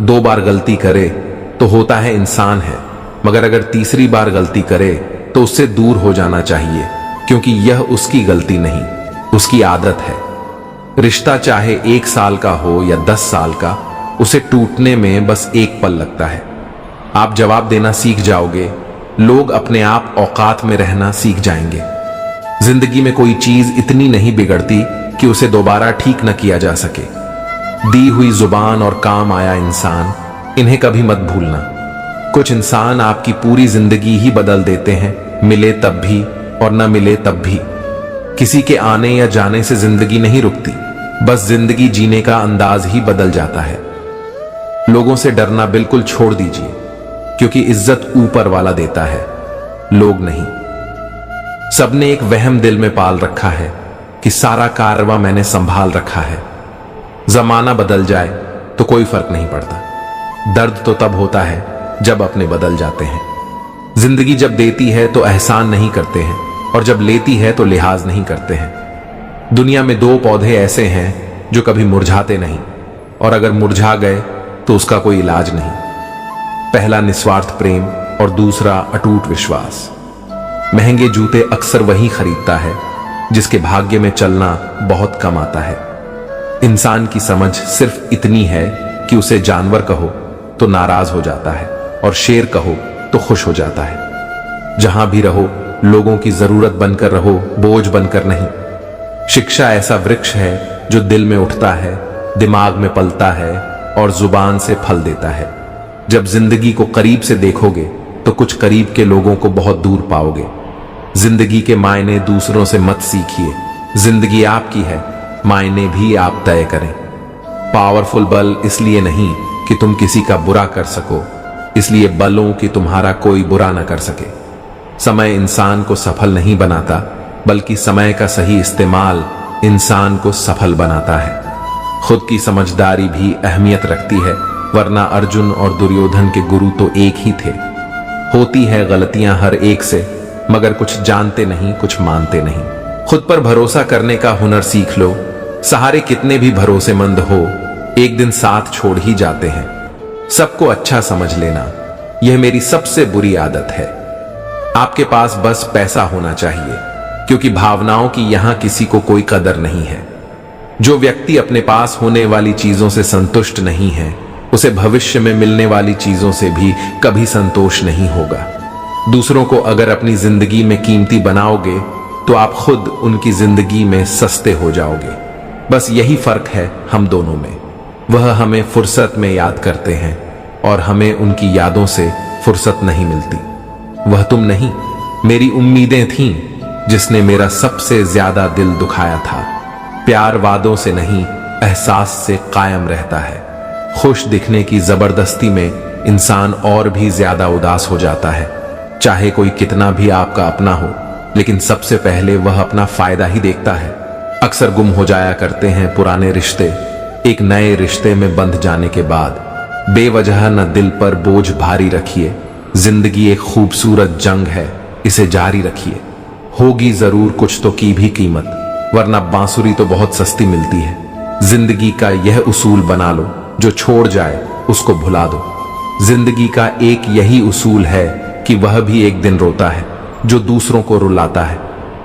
2 बार गलती करे तो होता है इंसान है, मगर अगर तीसरी बार गलती करे तो उससे दूर हो जाना चाहिए, क्योंकि यह उसकी गलती नहीं, उसकी आदत है। रिश्ता चाहे 1 साल का हो या 10 साल का, उसे टूटने में बस एक पल लगता है। आप जवाब देना सीख जाओगे, लोग अपने आप औकात में रहना सीख जाएंगे। जिंदगी में कोई चीज इतनी नहीं बिगड़ती कि उसे दोबारा ठीक न किया जा सके। दी हुई जुबान और काम आया इंसान, इन्हें कभी मत भूलना। कुछ इंसान आपकी पूरी जिंदगी ही बदल देते हैं, मिले तब भी और न मिले तब भी। किसी के आने या जाने से जिंदगी नहीं रुकती, बस जिंदगी जीने का अंदाज ही बदल जाता है। लोगों से डरना बिल्कुल छोड़ दीजिए, क्योंकि इज्जत ऊपर वाला देता है, लोग नहीं। सबने एक वहम दिल में पाल रखा है कि सारा कारवां मैंने संभाल रखा है। जमाना बदल जाए तो कोई फर्क नहीं पड़ता। दर्द तो तब होता है जब अपने बदल जाते हैं। जिंदगी जब देती है तो एहसान नहीं करते हैं, और जब लेती है तो लिहाज नहीं करते हैं। दुनिया में 2 पौधे ऐसे हैं जो कभी मुरझाते नहीं, और अगर मुरझा गए तो उसका कोई इलाज नहीं। पहला निस्वार्थ प्रेम और दूसरा अटूट विश्वास। महंगे जूते अक्सर वही खरीदता है जिसके भाग्य में चलना बहुत कम आता है। इंसान की समझ सिर्फ इतनी है कि उसे जानवर कहो तो नाराज हो जाता है, और शेर कहो तो खुश हो जाता है। जहां भी रहो, लोगों की जरूरत बनकर रहो, बोझ बनकर नहीं। शिक्षा ऐसा वृक्ष है जो दिल में उठता है, दिमाग में पलता है और जुबान से फल देता है। जब जिंदगी को करीब से देखोगे तो कुछ करीब के लोगों को बहुत दूर पाओगे। जिंदगी के मायने दूसरों से मत सीखिए, जिंदगी आपकी है, मायने भी आप तय करें। पावरफुल बल इसलिए नहीं कि तुम किसी का बुरा कर सको, इसलिए बलों कि तुम्हारा कोई बुरा न कर सके। समय इंसान को सफल नहीं बनाता, बल्कि समय का सही इस्तेमाल इंसान को सफल बनाता है। खुद की समझदारी भी अहमियत रखती है, वरना अर्जुन और दुर्योधन के गुरु तो एक ही थे। होती है गलतियां हर एक से, मगर कुछ जानते नहीं, कुछ मानते नहीं। खुद पर भरोसा करने का हुनर सीख लो। सहारे कितने भी भरोसेमंद हो, एक दिन साथ छोड़ ही जाते हैं। सबको अच्छा समझ लेना, यह मेरी सबसे बुरी आदत है। आपके पास बस पैसा होना चाहिए, क्योंकि भावनाओं की यहां किसी को कोई कदर नहीं है। जो व्यक्ति अपने पास होने वाली चीजों से संतुष्ट नहीं है, उसे भविष्य में मिलने वाली चीजों से भी कभी संतोष नहीं होगा। दूसरों को अगर अपनी जिंदगी में कीमती बनाओगे तो आप खुद उनकी जिंदगी में सस्ते हो जाओगे। बस यही फर्क है हम दोनों में। वह हमें फुर्सत में याद करते हैं और हमें उनकी यादों से फुर्सत नहीं मिलती। वह तुम नहीं, मेरी उम्मीदें थीं जिसने मेरा सबसे ज्यादा दिल दुखाया था। प्यार वादों से नहीं, एहसास से कायम रहता है। खुश दिखने की जबरदस्ती में इंसान और भी ज्यादा उदास हो जाता है। चाहे कोई कितना भी आपका अपना हो, लेकिन सबसे पहले वह अपना फायदा ही देखता है। अक्सर गुम हो जाया करते हैं पुराने रिश्ते, एक नए रिश्ते में बंध जाने के बाद। बेवजह न दिल पर बोझ भारी रखिए। जिंदगी एक खूबसूरत जंग है, इसे जारी रखिए। होगी जरूर कुछ तो की भी कीमत, वरना बांसुरी तो बहुत सस्ती मिलती है। जिंदगी का यह उसूल बना लो, जो छोड़ जाए उसको भुला दो। जिंदगी का एक यही उसूल है कि वह भी एक दिन रोता है जो दूसरों को रुलाता है।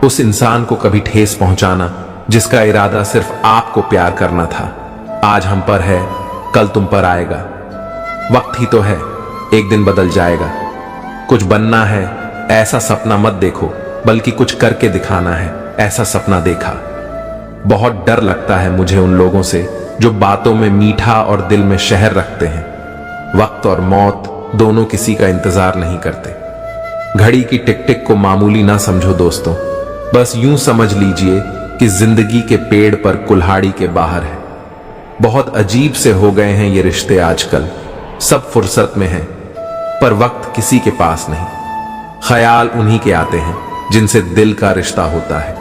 उस इंसान को कभी ठेस पहुंचाना जिसका इरादा सिर्फ आपको प्यार करना था। आज हम पर है, कल तुम पर आएगा। वक्त ही तो है, एक दिन बदल जाएगा। कुछ बनना है ऐसा सपना मत देखो, बल्कि कुछ करके दिखाना है ऐसा सपना देखा। बहुत डर लगता है मुझे उन लोगों से जो बातों में मीठा और दिल में शहर रखते हैं। वक्त और मौत दोनों किसी का इंतजार नहीं करते। घड़ी की टिक टिक को मामूली ना समझो दोस्तों। बस यूं समझ लीजिए कि जिंदगी के पेड़ पर कुल्हाड़ी के बाहर है। बहुत अजीब से हो गए हैं ये रिश्ते आजकल। सब फुर्सत में हैं, पर वक्त किसी के पास नहीं। ख्याल उन्हीं के आते हैं जिनसे दिल का रिश्ता होता है।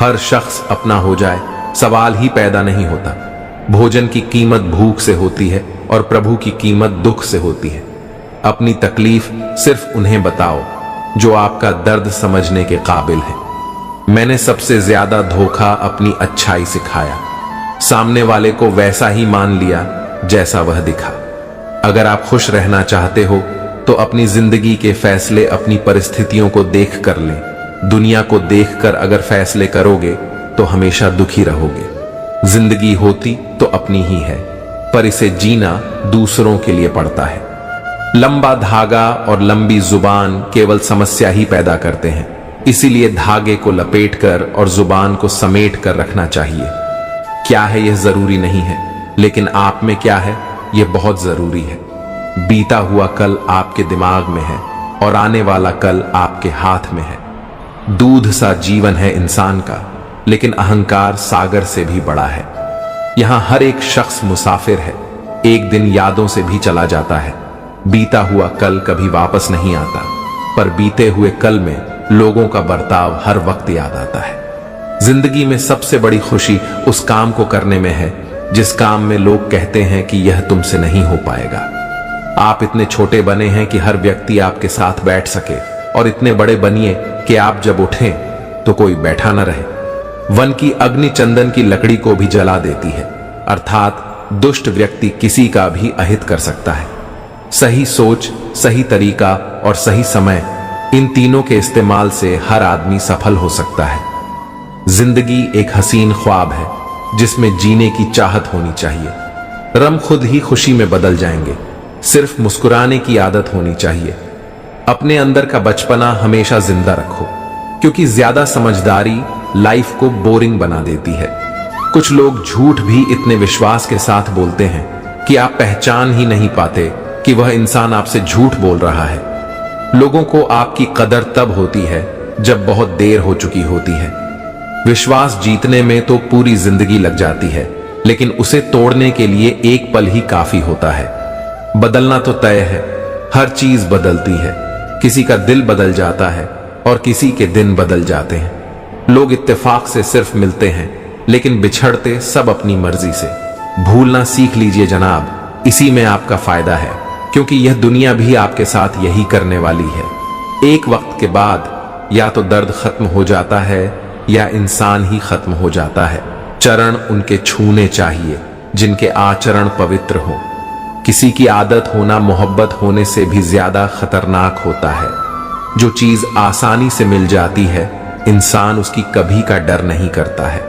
हर शख्स अपना हो जाए, सवाल ही पैदा नहीं होता। भोजन की कीमत भूख से होती है और प्रभु की कीमत दुख से होती है। अपनी तकलीफ सिर्फ उन्हें बताओ जो आपका दर्द समझने के काबिल है। मैंने सबसे ज्यादा धोखा अपनी अच्छाई सिखाया। सामने वाले को वैसा ही मान लिया जैसा वह दिखा। अगर आप खुश रहना चाहते हो तो अपनी जिंदगी के फैसले अपनी परिस्थितियों को देख कर लें। दुनिया को देखकर अगर फैसले करोगे तो हमेशा दुखी रहोगे। जिंदगी होती तो अपनी ही है, पर इसे जीना दूसरों के लिए पड़ता है। लंबा धागा और लंबी जुबान केवल समस्या ही पैदा करते हैं। इसीलिए धागे को लपेटकर और जुबान को समेट कर रखना चाहिए। क्या है यह जरूरी नहीं है, लेकिन आप में क्या है यह बहुत जरूरी है। बीता हुआ कल आपके दिमाग में है और आने वाला कल आपके हाथ में है। दूध सा जीवन है इंसान का, लेकिन अहंकार सागर से भी बड़ा है। यहां हर एक शख्स मुसाफिर है, एक दिन यादों से भी चला जाता है। बीता हुआ कल कभी वापस नहीं आता, पर बीते हुए कल में लोगों का बर्ताव हर वक्त याद आता है। जिंदगी में सबसे बड़ी खुशी उस काम को करने में है जिस काम में लोग कहते हैं कि यह तुमसे नहीं हो पाएगा। आप इतने छोटे बने हैं कि हर व्यक्ति आपके साथ बैठ सके, और इतने बड़े बनिए कि आप जब उठें तो कोई बैठा न रहे। वन की अग्नि चंदन की लकड़ी को भी जला देती है, अर्थात दुष्ट व्यक्ति किसी का भी अहित कर सकता है। सही सोच, सही तरीका और सही समय, इन तीनों के इस्तेमाल से हर आदमी सफल हो सकता है। जिंदगी एक हसीन ख्वाब है जिसमें जीने की चाहत होनी चाहिए। रम खुद ही खुशी में बदल जाएंगे, सिर्फ मुस्कुराने की आदत होनी चाहिए। अपने अंदर का बचपना हमेशा जिंदा रखो, क्योंकि ज्यादा समझदारी लाइफ को बोरिंग बना देती है। कुछ लोग झूठ भी इतने विश्वास के साथ बोलते हैं कि आप पहचान ही नहीं पाते कि वह इंसान आपसे झूठ बोल रहा है। लोगों को आपकी कदर तब होती है जब बहुत देर हो चुकी होती है। विश्वास जीतने में तो पूरी जिंदगी लग जाती है, लेकिन उसे तोड़ने के लिए एक पल ही काफी होता है। बदलना तो तय है, हर चीज बदलती है। किसी का दिल बदल जाता है और किसी के दिन बदल जाते हैं। लोग इत्तेफाक से सिर्फ मिलते हैं, लेकिन बिछड़ते सब अपनी मर्जी से। भूलना सीख लीजिए जनाब, इसी में आपका फायदा है, क्योंकि यह दुनिया भी आपके साथ यही करने वाली है। एक वक्त के बाद या तो दर्द खत्म हो जाता है या इंसान ही खत्म हो जाता है। चरण उनके छूने चाहिए जिनके आचरण पवित्र हो। किसी की आदत होना मोहब्बत होने से भी ज्यादा खतरनाक होता है। जो चीज आसानी से मिल जाती है इंसान उसकी कभी का डर नहीं करता है।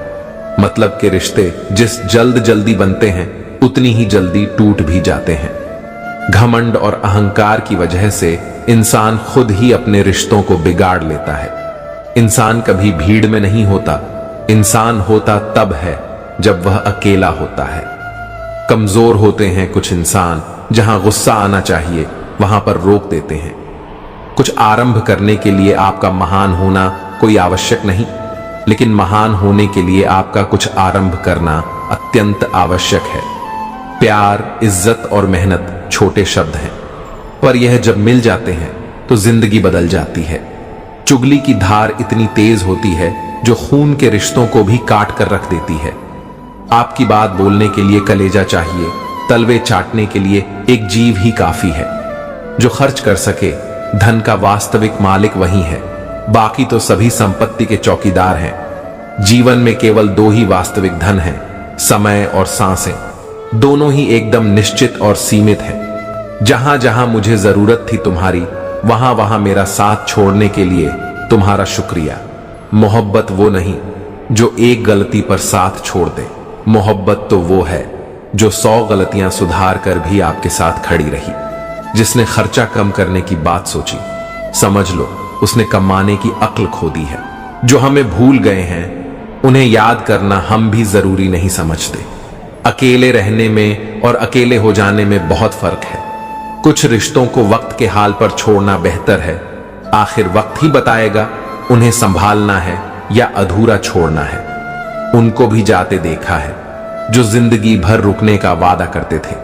मतलब के रिश्ते जिस जल्दी बनते हैं उतनी ही जल्दी टूट भी जाते हैं। घमंड और अहंकार की वजह से इंसान खुद ही अपने रिश्तों को बिगाड़ लेता है। इंसान कभी भीड़ में नहीं होता, इंसान होता तब है जब वह अकेला होता है। कमजोर होते हैं कुछ इंसान, जहां गुस्सा आना चाहिए वहां पर रोक देते हैं। कुछ आरंभ करने के लिए आपका महान होना कोई आवश्यक नहीं, लेकिन महान होने के लिए आपका कुछ आरंभ करना अत्यंत आवश्यक है। प्यार, इज्जत और मेहनत छोटे शब्द हैं, पर यह जब मिल जाते हैं तो जिंदगी बदल जाती है। चुगली की धार इतनी तेज होती है जो खून के रिश्तों को भी काट कर रख देती है। आपकी बात बोलने के लिए कलेजा चाहिए, तलवे चाटने के लिए एक जीव ही काफी है। जो खर्च कर सके, धन का वास्तविक मालिक वही है, बाकी तो सभी संपत्ति के चौकीदार हैं। जीवन में केवल दो ही वास्तविक धन हैं, समय और सांसें। दोनों ही एकदम निश्चित और सीमित हैं। जहां जहां मुझे जरूरत थी तुम्हारी, वहां वहां मेरा साथ छोड़ने के लिए तुम्हारा शुक्रिया। मोहब्बत वो नहीं जो एक गलती पर साथ छोड़ दे, मोहब्बत तो वो है जो 100 गलतियां सुधार कर भी आपके साथ खड़ी रही। जिसने खर्चा कम करने की बात सोची, समझ लो उसने कमाने की अक्ल खो दी है। जो हमें भूल गए हैं उन्हें याद करना हम भी जरूरी नहीं समझते। अकेले रहने में और अकेले हो जाने में बहुत फर्क है। कुछ रिश्तों को वक्त के हाल पर छोड़ना बेहतर है। आखिर वक्त ही बताएगा उन्हें संभालना है या अधूरा छोड़ना है। उनको भी जाते देखा है जो जिंदगी भर रुकने का वादा करते थे।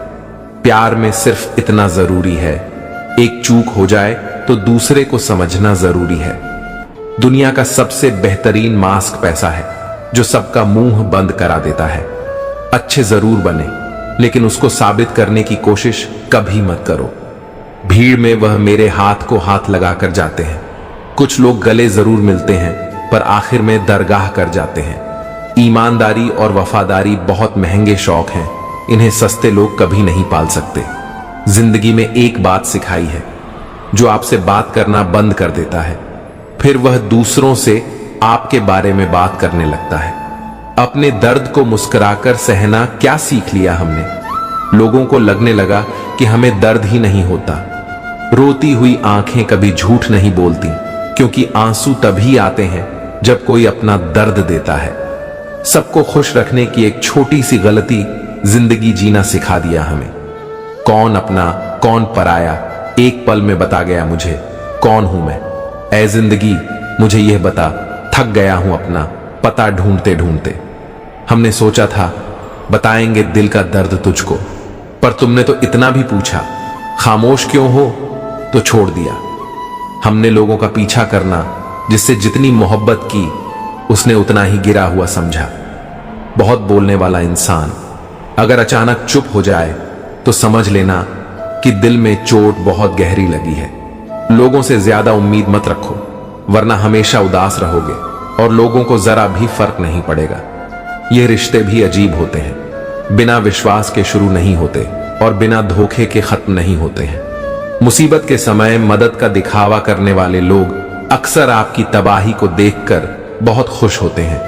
प्यार में सिर्फ इतना जरूरी है, एक चूक हो जाए तो दूसरे को समझना जरूरी है। दुनिया का सबसे बेहतरीन मास्क पैसा है, जो सबका मुंह बंद करा देता है। अच्छे जरूर बने, लेकिन उसको साबित करने की कोशिश कभी मत करो। भीड़ में वह मेरे हाथ को हाथ लगाकर जाते हैं। कुछ लोग गले जरूर मिलते हैं, पर आखिर में दरगाह कर जाते हैं। ईमानदारी और वफादारी बहुत महंगे शौक हैं, इन्हें सस्ते लोग कभी नहीं पाल सकते। जिंदगी में एक बात सिखाई है, जो आपसे बात करना बंद कर देता है, फिर वह दूसरों से आपके बारे में बात करने लगता है। अपने दर्द को मुस्कुराकर सहना क्या सीख लिया हमने। लोगों को लगने लगा कि हमें दर्द ही नहीं होता। रोती हुई आंखें कभी झूठ नहीं बोलती, क्योंकि आंसू तभी आते हैं जब कोई अपना दर्द देता है। सबको खुश रखने की एक छोटी सी गलती जिंदगी जीना सिखा दिया हमें। कौन अपना कौन पराया एक पल में बता गया मुझे कौन हूं मैं। ऐ जिंदगी मुझे यह बता, थक गया हूं अपना पता ढूंढते ढूंढते। हमने सोचा था बताएंगे दिल का दर्द तुझको, पर तुमने तो इतना भी पूछा खामोश क्यों हो, तो छोड़ दिया। हमने लोगों का पीछा करना, जिससे जितनी मोहब्बत की उसने उतना ही गिरा हुआ समझा। बहुत बोलने वाला इंसान अगर अचानक चुप हो जाए तो समझ लेना कि दिल में चोट बहुत गहरी लगी है। लोगों से ज्यादा उम्मीद मत रखो, वरना हमेशा उदास रहोगे और लोगों को जरा भी फर्क नहीं पड़ेगा। ये रिश्ते भी अजीब होते हैं, बिना विश्वास के शुरू नहीं होते और बिना धोखे के खत्म नहीं होते हैं। मुसीबत के समय मदद का दिखावा करने वाले लोग अक्सर आपकी तबाही को देखकर बहुत खुश होते हैं।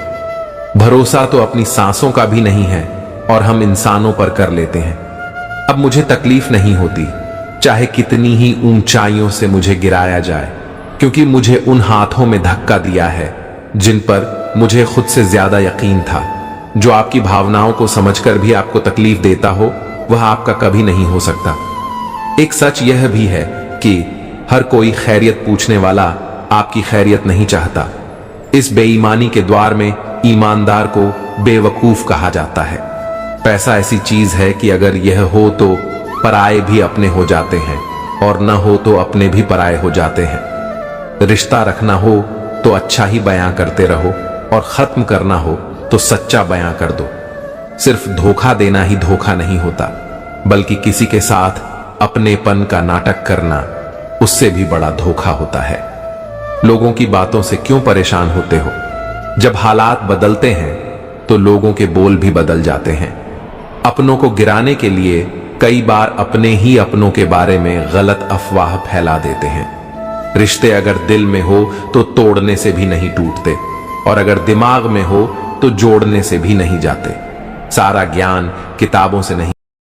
भरोसा तो अपनी सांसों का भी नहीं है और हम इंसानों पर कर लेते हैं। अब मुझे तकलीफ नहीं होती, चाहे कितनी ही ऊंचाइयों से मुझे गिराया जाए, क्योंकि मुझे उन हाथों में धक्का दिया है जिन पर मुझे खुद से ज्यादा यकीन था। जो आपकी भावनाओं को समझकर भी आपको तकलीफ देता हो, वह आपका कभी नहीं हो सकता। एक सच यह भी है कि हर कोई खैरियत पूछने वाला आपकी खैरियत नहीं चाहता। इस बेईमानी के द्वार में ईमानदार को बेवकूफ कहा जाता है। पैसा ऐसी चीज है कि अगर यह हो तो पराये भी अपने हो जाते हैं, और न हो तो अपने भी पराये हो जाते हैं। रिश्ता रखना हो तो अच्छा ही बयां करते रहो, और खत्म करना हो तो सच्चा बयां कर दो। सिर्फ धोखा देना ही धोखा नहीं होता, बल्कि किसी के साथ अपनेपन का नाटक करना उससे भी बड़ा धोखा होता है। लोगों की बातों से क्यों परेशान होते हो? जब हालात बदलते हैं तो लोगों के बोल भी बदल जाते हैं। अपनों को गिराने के लिए कई बार अपने ही अपनों के बारे में गलत अफवाह फैला देते हैं। रिश्ते अगर दिल में हो तो तोड़ने से भी नहीं टूटते, और अगर दिमाग में हो तो जोड़ने से भी नहीं जाते। सारा ज्ञान किताबों से नहीं